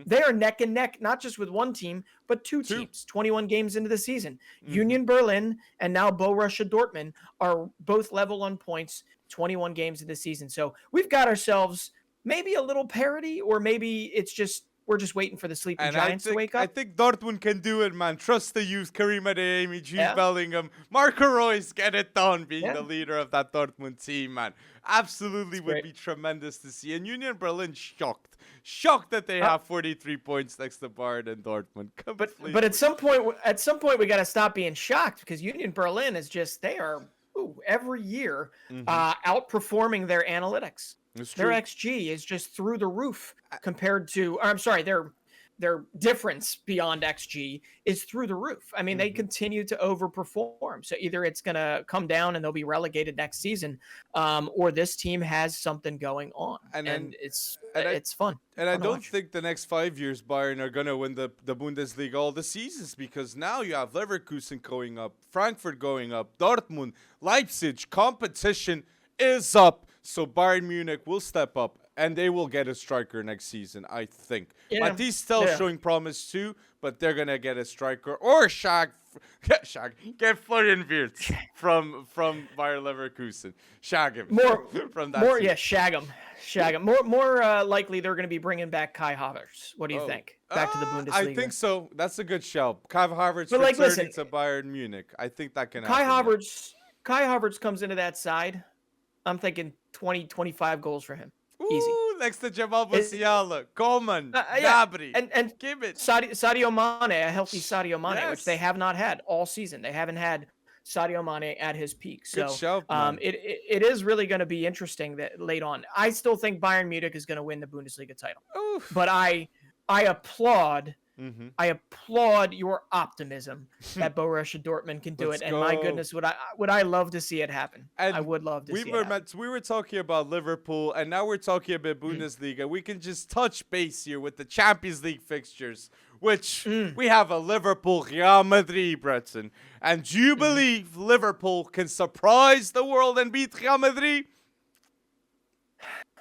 They are neck and neck, not just with one team, but two teams, 21 games into the season. Union Berlin and now Borussia Dortmund are both level on points, 21 games in the season. So we've got ourselves maybe a little parity, or maybe it's just we're just waiting for the sleeping giants to wake up. I think Dortmund can do it, man. Trust the youth. Karim Adeyemi, Jude Bellingham, Marco Reus, get it done being the leader of that Dortmund team, man. Absolutely would be tremendous to see. And Union Berlin shocked that they have 43 points next to Bayern and Dortmund. But at some point we got to stop being shocked, because Union Berlin is just they are every year outperforming their analytics. Their XG is just through the roof compared to, or I'm sorry, their difference beyond XG is through the roof. I mean, they continue to overperform. So either it's going to come down and they'll be relegated next season, or this team has something going on, and it's fun. And I don't think the next 5 years Bayern are going to win the Bundesliga all the seasons, because now you have Leverkusen going up, Frankfurt going up, Dortmund, Leipzig. Competition is up. So Bayern Munich will step up, and they will get a striker next season, I think. Matisse still showing promise too, but they're gonna get a striker or get Florian Wirtz from Bayer Leverkusen. Shag him from that. Shag him. More likely they're gonna be bringing back Kai Havertz. What do you think? Back to the Bundesliga. I think so. That's a good shout. Kai Havertz returning to Bayern Munich. I think that can happen. Kai Havertz comes into that side. I'm thinking 20, 25 goals for him. Easy. Next to Jamal Musiala, Coleman, Gnabry. And give it. Sadio Mane, a healthy Sadio Mane, which they have not had all season. They haven't had Sadio Mane at his peak. So it is really going to be interesting that late on. I still think Bayern Munich is going to win the Bundesliga title. Oof. But I applaud your optimism that Borussia Dortmund can do it. And my goodness, would I love to see it happen. And I would love to see it happen. We were talking about Liverpool, and now we're talking about Bundesliga. We can just touch base here with the Champions League fixtures, which we have a Liverpool Real Madrid, Breton. And do you believe Liverpool can surprise the world and beat Real Madrid?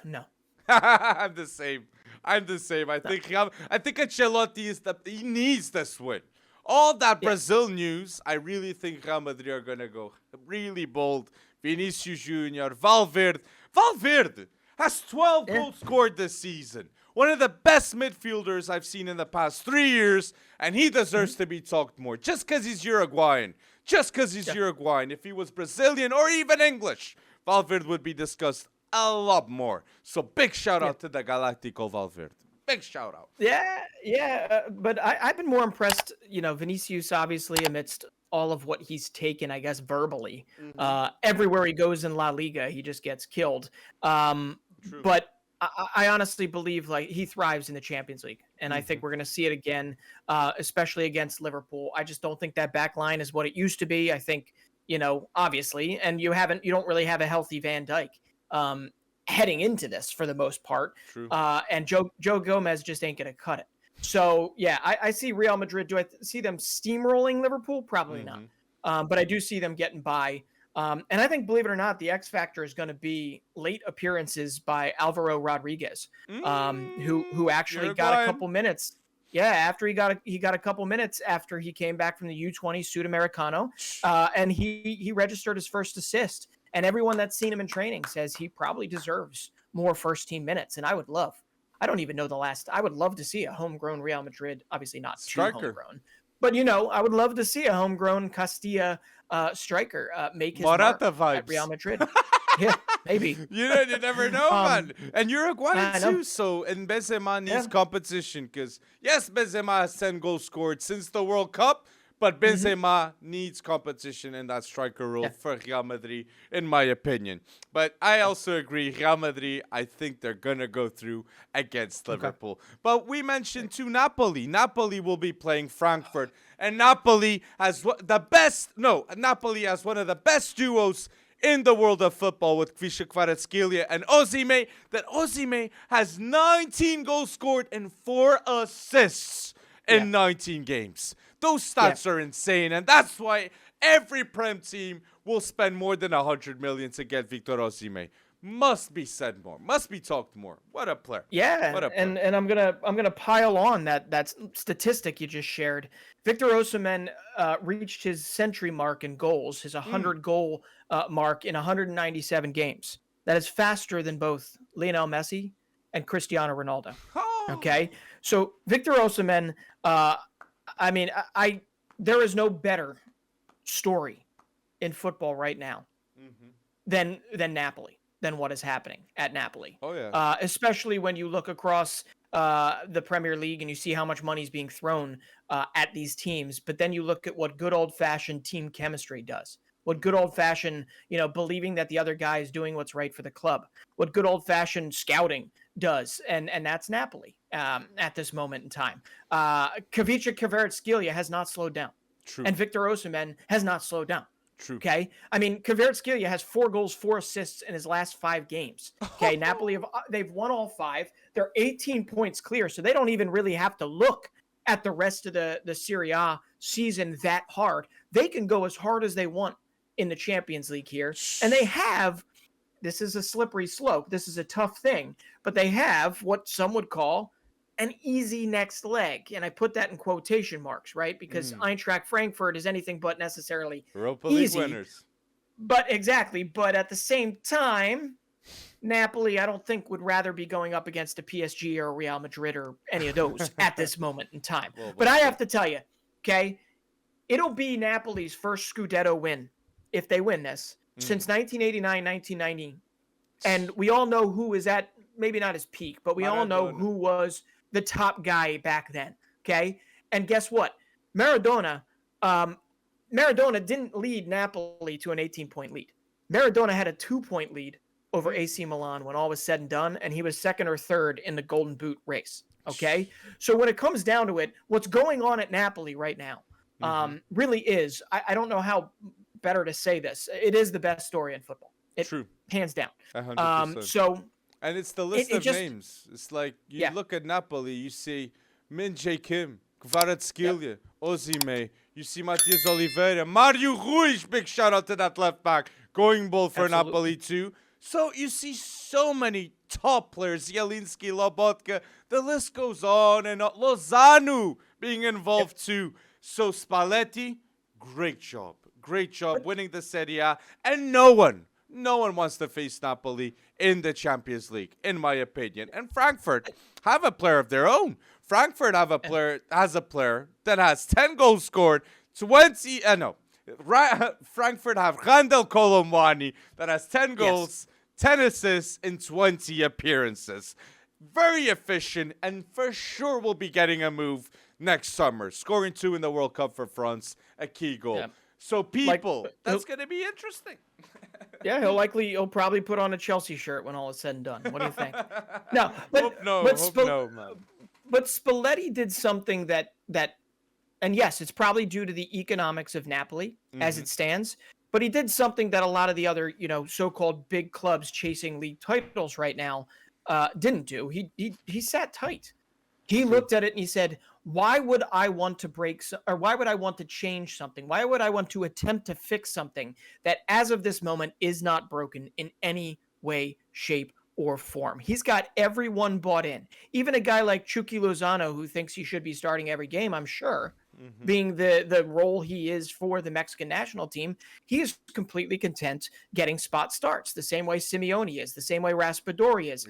No. I'm the same. I think Ancelotti he needs this win. All that Brazil news, I really think Real Madrid are gonna go really bold. Vinicius Junior, Valverde has 12 goals scored this season. One of the best midfielders I've seen in the past 3 years, and he deserves to be talked more. Just because he's Uruguayan. If he was Brazilian or even English, Valverde would be discussed a lot more. So big shout out to the Galactico Valverde. Big shout out. But I've been more impressed. Vinicius, obviously, amidst all of what he's taken, I guess, verbally. Everywhere he goes in La Liga, he just gets killed. But I honestly believe he thrives in the Champions League. And I think we're going to see it again, especially against Liverpool. I just don't think that back line is what it used to be. I think, obviously, and you don't really have a healthy Van Dijk. Heading into this for the most part. And Joe Gomez just ain't going to cut it. So, I see Real Madrid. Do I see them steamrolling Liverpool? Probably not. But I do see them getting by. And I think, believe it or not, the X factor is going to be late appearances by Alvaro Rodriguez, who actually got a couple minutes. Yeah, after he got a couple minutes after he came back from the U20 Sudamericano, and he registered his first assist. And everyone that's seen him in training says he probably deserves more first-team minutes. And I would love to see a homegrown Real Madrid, obviously not too homegrown, but, I would love to see a homegrown Castilla striker make his mark at Real Madrid. Yeah, maybe. You never know, man. And Uruguay I know. too. So, and Benzema needs Yeah. competition because yes, Benzema has 10 goals scored since the World Cup, but Mm-hmm. Benzema needs competition in that striker role Yeah. for Real Madrid, in my opinion. But I also agree, Real Madrid, I think they're gonna go through against Okay. Liverpool. But we mentioned too Napoli. Napoli will be playing Frankfurt, and Napoli has Napoli has one of the best duos in the world of football with Kvisha Kvaratskhelia and Osimhen. That Osimhen has 19 goals scored and 4 assists in Yeah. 19 games. Those Yeah. stats are insane, and that's why every Prem team will spend more than 100 million to get Victor Osimhen. Must be said more. Must be talked more. What a player. Yeah, What a player. and I'm gonna pile on that statistic you just shared. Victor Osimhen reached his century mark in goals, his 100 goal mark in 197 games. That is faster than both Lionel Messi and Cristiano Ronaldo. Okay, so Victor Osimhen, I mean, there is no better story in football right now than Napoli, than what is happening at Napoli. Oh, yeah. Especially when you look across the Premier League and you see how much money is being thrown at these teams. But then you look at what good old-fashioned team chemistry does. What good old-fashioned, believing that the other guy is doing what's right for the club. What good old-fashioned scouting does, and that's Napoli at this moment in time. Kvicha Kvaratskhelia has not slowed down. True. And Victor Osimhen has not slowed down. True. Okay, I mean, Kvaratskhelia has 4 goals, 4 assists in his last 5 games. Okay, Napoli they've won all 5. They're 18 points clear, so they don't even really have to look at the rest of the Serie A season that hard. They can go as hard as they want in the Champions League here, and they have. This is a slippery slope. This is a tough thing, but they have what some would call an easy next leg. And I put that in quotation marks, right? Because Eintracht Frankfurt is anything but necessarily Europa League easy. winners. But exactly. But at the same time, Napoli, I don't think would rather be going up against a PSG or a Real Madrid or any of those at this moment in time. But I have to tell you, okay, it'll be Napoli's first Scudetto win if they win this since 1989, 1990. And we all know who is at, maybe not his peak, but we all know who was the top guy back then, okay? And guess what? Maradona didn't lead Napoli to an 18-point lead. Maradona had a 2-point lead over AC Milan when all was said and done, and he was second or third in the Golden Boot race, okay? So when it comes down to it, what's going on at Napoli right now really is, I don't know how better to say this, it is the best story in football. True. Hands down. 100%. And it's the list of names. It's like you look at Napoli, you see Min Jae Kim, Kvaratskhelia, Osimhen. You see Matias Oliveira, Mario Ruiz. Big shout out to that left back, going bold for Napoli too. So you see so many top players, Zielinski, Lobotka. The list goes on and on. Lozano being involved too. So Spalletti, great job winning the Serie A, and no one wants to face Napoli in the Champions League, in my opinion. And Frankfurt have a player of their own. Frankfurt has a player that has 10 goals scored, Frankfurt have Randall Colomwani that has 10 goals, 10 assists in 20 appearances. Very efficient, and for sure will be getting a move next summer. Scoring 2 in the World Cup for France, a key goal. Yeah. So that's going to be interesting. Yeah, he'll probably put on a Chelsea shirt when all is said and done. What do you think? No, but Spalletti did something that, and yes, it's probably due to the economics of Napoli as it stands. But he did something that a lot of the other, so-called big clubs chasing league titles right now didn't do. He sat tight. He looked at it and he said, why would I want to why would I want to change something? Why would I want to attempt to fix something that as of this moment is not broken in any way, shape, or form? He's got everyone bought in. Even a guy like Chucky Lozano, who thinks he should be starting every game, I'm sure, being the role he is for the Mexican national team, he is completely content getting spot starts, the same way Simeone is, the same way Raspadori is,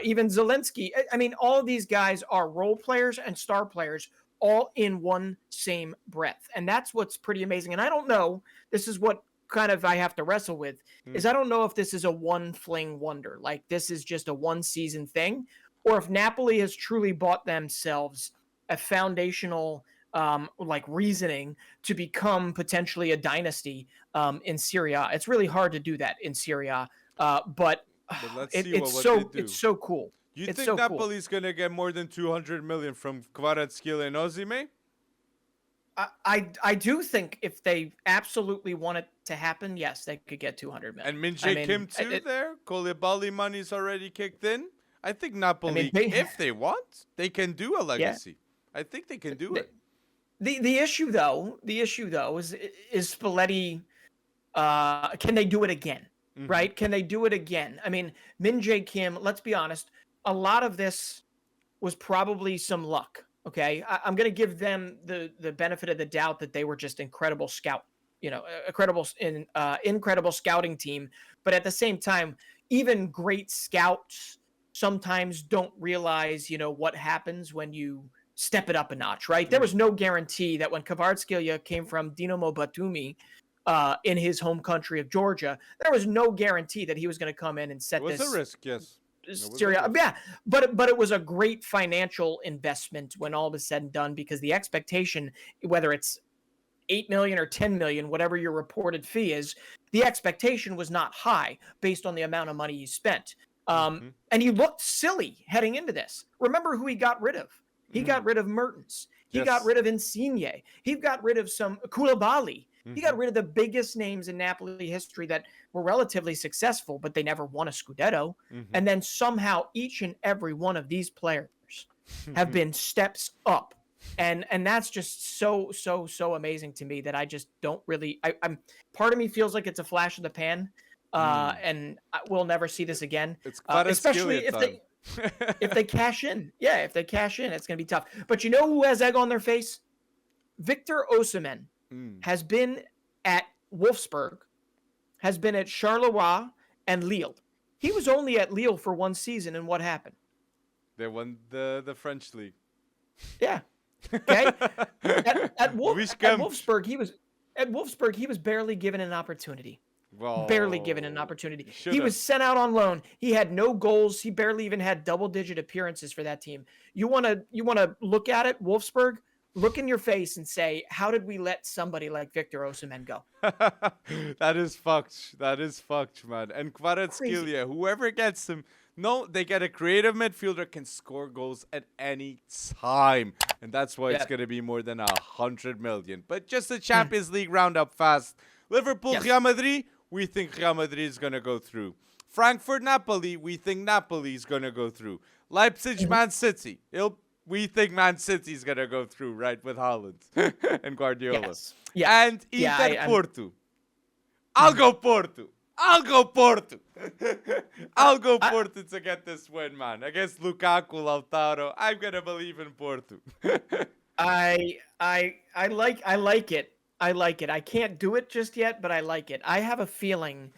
even Zelensky. I mean, all of these guys are role players and star players all in one same breath. And that's what's pretty amazing. And I don't know, this is what kind of I have to wrestle with is I don't know if this is a one fling wonder, like this is just a one season thing, or if Napoli has truly bought themselves a foundational like reasoning to become potentially a dynasty in Serie A. It's really hard to do that in Serie A, but let's see what they do. It's so cool. You It's think so Napoli's gonna get more than 200 million from Kvaratskhelia and Osimhen? I do think if they absolutely want it to happen, yes, they could get 200 million. And Min-Jae Kim too there? Koulibaly money's already kicked in. I think Napoli, if they want, they can do a legacy. Yeah. I think they can do it. The issue though is Spalletti, can they do it again? Mm-hmm. Right? Can they do it again? I mean, Min-Jae Kim, let's be honest, a lot of this was probably some luck. Okay, I'm going to give them the benefit of the doubt that they were just incredible scout, incredible scouting team. But at the same time, even great scouts sometimes don't realize, what happens when you step it up a notch, right? There was no guarantee that when Kvaratskhelia came from Dinamo Batumi in his home country of Georgia, there was no guarantee that he was going to come in and set this. It was a risk, yes. Serie, yeah, but it was a great financial investment when all is said and done, because the expectation, whether it's 8 million or 10 million, whatever your reported fee is, the expectation was not high based on the amount of money you spent. And he looked silly heading into this. Remember who he got rid of? He got rid of Mertens. He got rid of Insigne. He got rid of some Koulibaly. He got rid of the biggest names in Napoli history that were relatively successful, but they never won a Scudetto. And then somehow each and every one of these players have been steps up. And that's just so amazing to me that I just don't really, I'm part of me feels like it's a flash in the pan. And we'll never see this again. Especially if they cash in. Yeah, if they cash in, it's going to be tough. But you know who has egg on their face? Victor Osimhen has been at Wolfsburg, has been at Charleroi and Lille. He was only at Lille for one season, and what happened? They won the French league. Yeah. Okay. At Wolfsburg, he was barely given an opportunity. Well, barely given an opportunity. He was sent out on loan. He had no goals. He barely even had double-digit appearances for that team. You want to look at it, Wolfsburg? Look in your face and say, how did we let somebody like Victor Osimhen go? That is fucked. That is fucked, man. And Kvaratskhelia, whoever gets him, they get a creative midfielder, can score goals at any time. And that's why it's going to be more than 100 million. But just the Champions League roundup fast. Liverpool, Real Madrid, we think Real Madrid is going to go through. Frankfurt, Napoli, we think Napoli is going to go through. Leipzig, Man City. We think Man City is going to go through, right, with Haaland and Guardiola. Yes. Yeah. And Inter, Porto. I'll go Porto. I'll go Porto to get this win, man. Against Lukaku, Lautaro. I'm going to believe in Porto. I like it. I like it. I can't do it just yet, but I like it. I have a feeling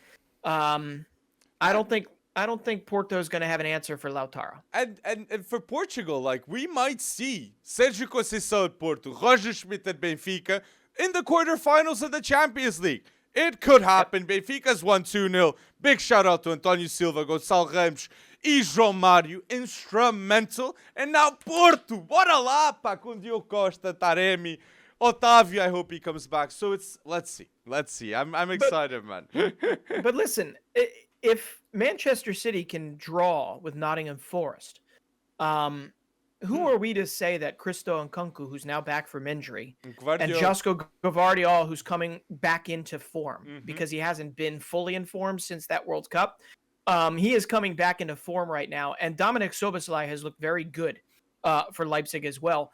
I don't think Porto is going to have an answer for Lautaro. And for Portugal, like, we might see Sérgio Conceição at Porto, Roger Schmidt at Benfica in the quarterfinals of the Champions League. It could happen. Yep. Benfica's won 2-0. Big shout out to António Silva, Gonçalo Ramos, e João Mário, instrumental. And now Porto, bora lá, pá, com Diogo Costa, Taremi, Otávio, I hope he comes back. So let's see. I'm excited, man. But listen, if Manchester City can draw with Nottingham Forest, who are we to say that Christo Nkunku, who's now back from injury, and Josko Gvardiol, who's coming back into form because he hasn't been fully in form since that World Cup, he is coming back into form right now, and Dominic Szoboszlai has looked very good for Leipzig as well.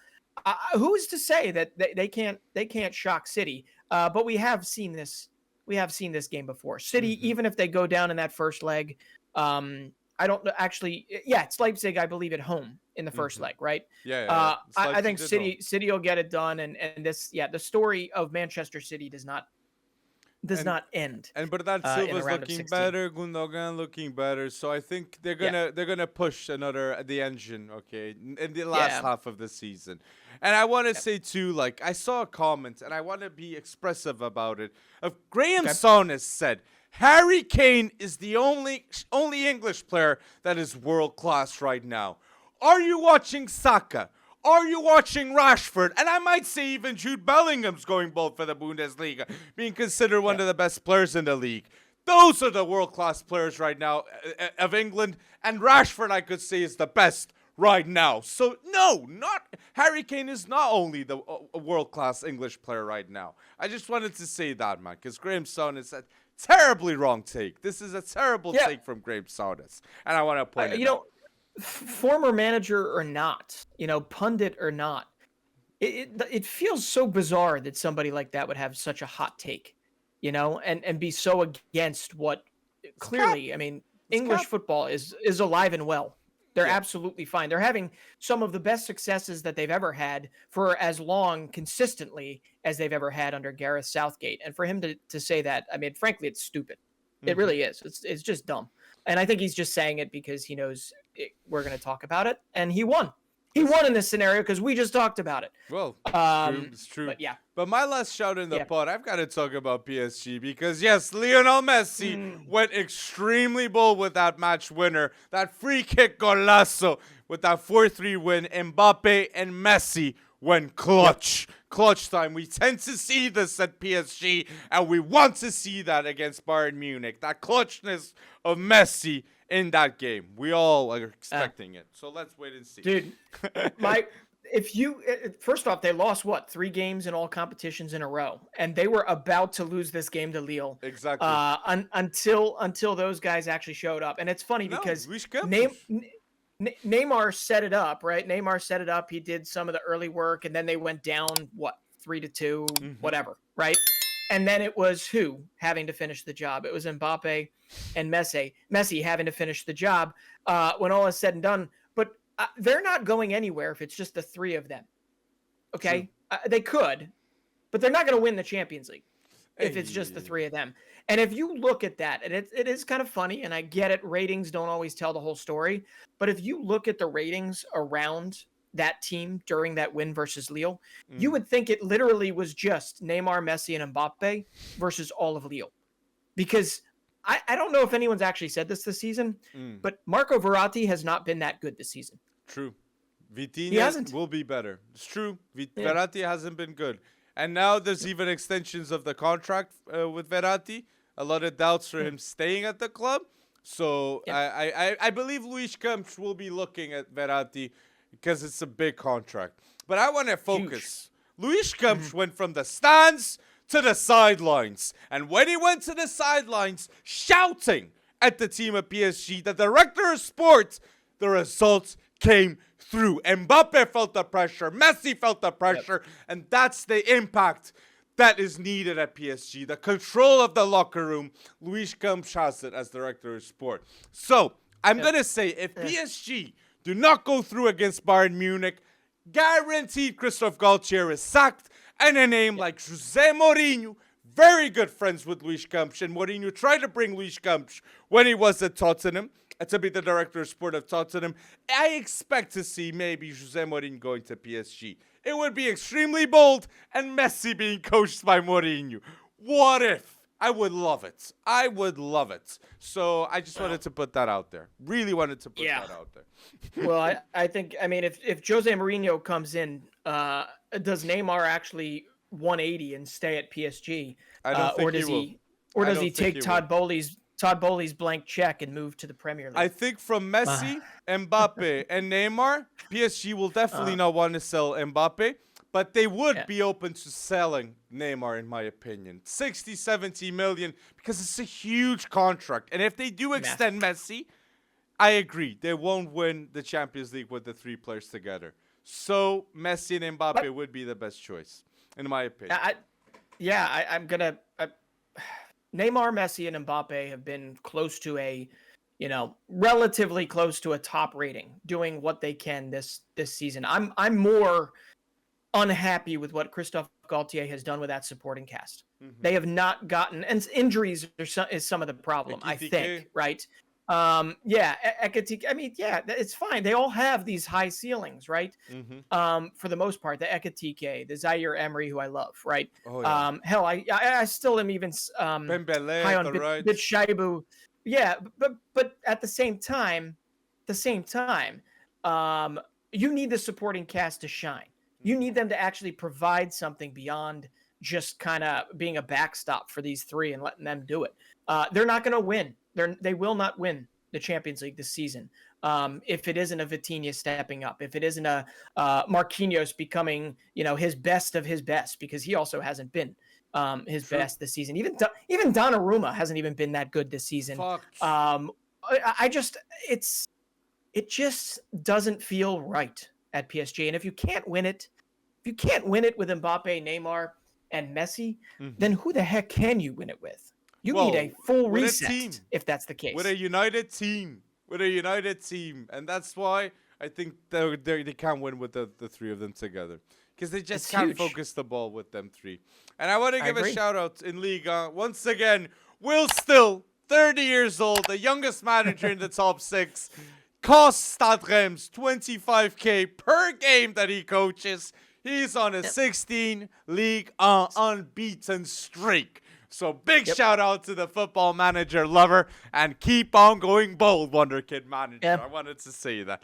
Who is to say that they can't shock City? But we have seen this. We have seen this game before. City, even if they go down in that first leg, I don't actually. Yeah, it's Leipzig, I believe, at home in the first leg, right? Yeah. I think City will get it done, and this. Yeah, the story of Manchester City does not does not end. And Bernard In a Silva's round of looking 16. better, Gundogan looking better, so I think they're gonna push the engine, okay, in the last half of the season. And I want to say too, like I saw a comment, and I want to be expressive about it. Graham Souness said Harry Kane is the only English player that is world class right now. Are you watching Saka? Are you watching Rashford? And I might say even Jude Bellingham's going bold for the Bundesliga, being considered one of the best players in the league. Those are the world-class players right now of England. And Rashford, I could say, is the best right now. So, no, not Harry Kane is not only the world-class English player right now. I just wanted to say that, man, because Graham Souness a terribly wrong take. This is a terrible take from Graham Souness. And I want to point it out. Former manager or not, pundit or not, it feels so bizarre that somebody like that would have such a hot take, and be so against what clearly, English football is alive and well. They're absolutely fine. They're having some of the best successes that they've ever had for as long consistently as they've ever had under Gareth Southgate. And for him to say that, frankly, it's stupid. It really is. It's just dumb. And I think he's just saying it because he knows we're going to talk about it. And he won. He won in this scenario because we just talked about it. Well, it's true. But yeah. But my last shout in the pod, I've got to talk about PSG because, yes, Lionel Messi went extremely bold with that match winner, that free kick golazo with that 4-3 win. Mbappe and Messi went clutch. Clutch time. We tend to see this at PSG, and we want to see that against Bayern Munich. That clutchness of Messi in that game. We all are expecting it. So let's wait and see. Dude, first off, they lost 3 games in all competitions in a row, and they were about to lose this game to Lille. Exactly. Until those guys actually showed up. And it's funny because Neymar set it up, right? Neymar set it up. He did some of the early work, and then they went down 3-2, whatever, right? And then it was who having to finish the job? It was Mbappe and Messi. Messi having to finish the job when all is said and done. But they're not going anywhere if it's just the 3 of them. Okay? They could, but they're not going to win the Champions League if it's just the 3 of them. And if you look at that, and it is kind of funny, and I get it, ratings don't always tell the whole story. But if you look at the ratings around that team during that win versus Lille, you would think it literally was just Neymar, Messi, and Mbappe versus all of Lille. Because I don't know if anyone's actually said this season, but Marco Verratti has not been that good this season. True. Vitinha will be better. It's true. Verratti hasn't been good. And now there's even extensions of the contract with Verratti. A lot of doubts for him staying at the club. So I believe Luis Campos will be looking at Verratti because it's a big contract. But I want to focus. Luis Campos went from the stands to the sidelines. And when he went to the sidelines, shouting at the team of PSG, the director of sports, the results came through. Mbappe felt the pressure. Messi felt the pressure. And that's the impact that is needed at PSG. The control of the locker room. Luis Campos has it as director of sport. So I'm going to say if PSG do not go through against Bayern Munich, guaranteed Christophe Galtier is sacked. And a name like Jose Mourinho, very good friends with Luis Campos. And Mourinho tried to bring Luis Campos when he was at Tottenham to be the director of sport of Tottenham. I expect to see maybe Jose Mourinho going to PSG. It would be extremely bold, and Messi being coached by Mourinho. What if? I would love it. I would love it. So I just wanted to put that out there. Really wanted to put that out there. Well, I think, if Jose Mourinho comes in, does Neymar actually 180 and stay at PSG? I don't think he will. Or does he take Todd Bowley's blank check and move to the Premier League? I think from Messi, Mbappe, and Neymar, PSG will definitely not want to sell Mbappe. But they would be open to selling Neymar, in my opinion. 60, 70 million, because it's a huge contract. And if they do extend Messi, I agree. They won't win the Champions League with the 3 players together. So Messi and Mbappe would be the best choice, in my opinion. I'm going to... Neymar, Messi, and Mbappe have been close to relatively close to a top rating, doing what they can this season. I'm more unhappy with what Christophe Galtier has done with that supporting cast. Mm-hmm. They have not gotten, and injuries is some of the problem, I think, right? Ekitike, I mean, yeah, it's fine. They all have these high ceilings, right? Mm-hmm. For the most part, the Ekitike, the Zaire Emery, who I love, right? Oh, yeah. Hell, I still am even Pembele high at on the right. Bitshaibu. Yeah, but at the same time, you need the supporting cast to shine. You need them to actually provide something beyond just kind of being a backstop for these three and letting them do it. They're not going to win. They will not win the Champions League this season if it isn't a Vitinha stepping up, if it isn't a Marquinhos becoming, his best of his best, because he also hasn't been his best this season. Even Donnarumma hasn't even been that good this season. Fuck. It just doesn't feel right at PSG. And if you can't win it with Mbappe, Neymar, and Messi, then who the heck can you win it with? You need a full reset if that's the case. With a united team. And that's why I think they can't win with the three of them together. Because they just can't focus the ball with them three. And I want to give a shout out in Ligue once again. Will Still, 30 years old, the youngest manager in the top 6. Costs Stade Reims 25K per game that he coaches. He's on a 16 Ligue 1 unbeaten streak. So big shout out to the football manager lover, and keep on going bold, Wonderkid manager. I wanted to say that.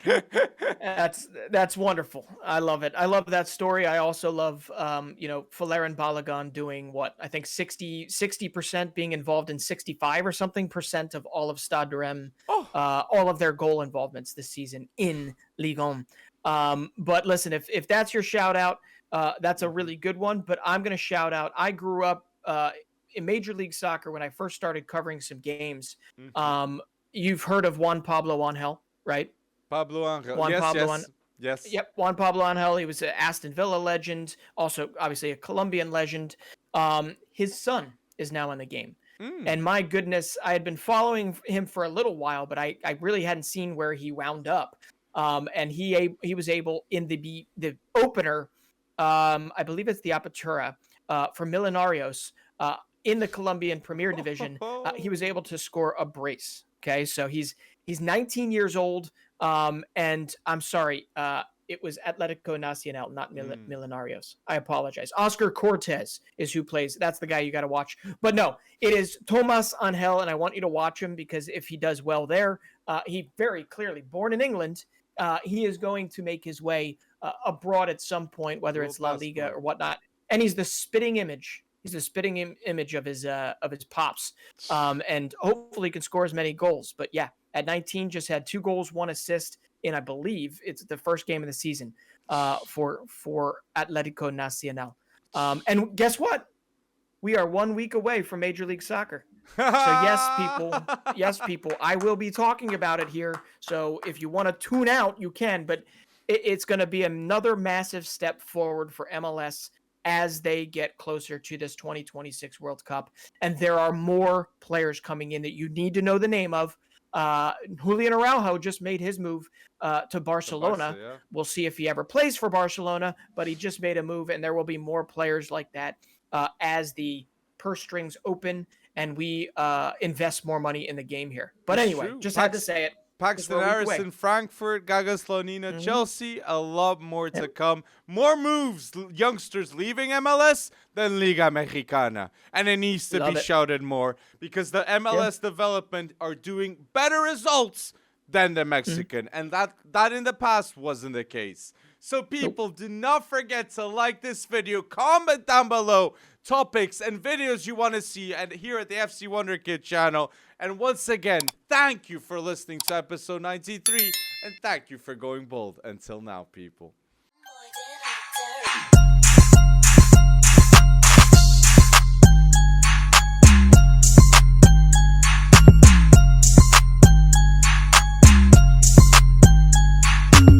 That's wonderful. I love it. I love that story. I also love Valerian Balogun doing what I think 60% being involved in 65 or something percent of all of Stade Reims, all of their goal involvements this season in Ligue 1. But listen, if that's your shout out, that's a really good one. But I'm going to shout out. I grew up in Major League Soccer when I first started covering some games. You've heard of Juan Pablo Angel, right? Pablo Angel. Yes. Yep, Juan Pablo Angel. He was an Aston Villa legend, also obviously a Colombian legend. His son is now in the game. And my goodness, I had been following him for a little while, but I really hadn't seen where he wound up. And he was able in the opener, I believe it's the Apertura, for Millonarios, in the Colombian Premier Division, he was able to score a brace. Okay, so he's 19 years old, and I'm sorry, it was Atletico Nacional, not Millonarios. I apologize. Oscar Cortez is who plays. That's the guy you got to watch. But no, it is Tomas Angel, and I want you to watch him because if he does well there, he very clearly, born in England, he is going to make his way abroad at some point, whether it's La Liga or whatnot. And he's the spitting image. He's the spitting image of his pops, and hopefully can score as many goals. But yeah, at 19, just had 2 goals, 1 assist in, I believe it's the first game of the season for Atletico Nacional. And guess what? We are 1 week away from Major League Soccer. So yes, people, I will be talking about it here. So if you want to tune out, you can. But it's going to be another massive step forward for MLS as they get closer to this 2026 World Cup. And there are more players coming in that you need to know the name of. Julian Araujo just made his move to Barcelona. We'll see if he ever plays for Barcelona, but he just made a move, and there will be more players like that as the purse strings open and we invest more money in the game here. But anyway, just had to say it. Paxton Harrison, Frankfurt, Gaga Slonina, Chelsea, a lot more to come. More moves, youngsters leaving MLS than Liga Mexicana. And it needs to be shouted more because the MLS development are doing better results than the Mexican. And that in the past wasn't the case. So people, do not forget to like this video, comment down below topics and videos you want to see and here at the FC Wonderkid channel. And once again, thank you for listening to episode 93 and thank you for going bold. Until now, people.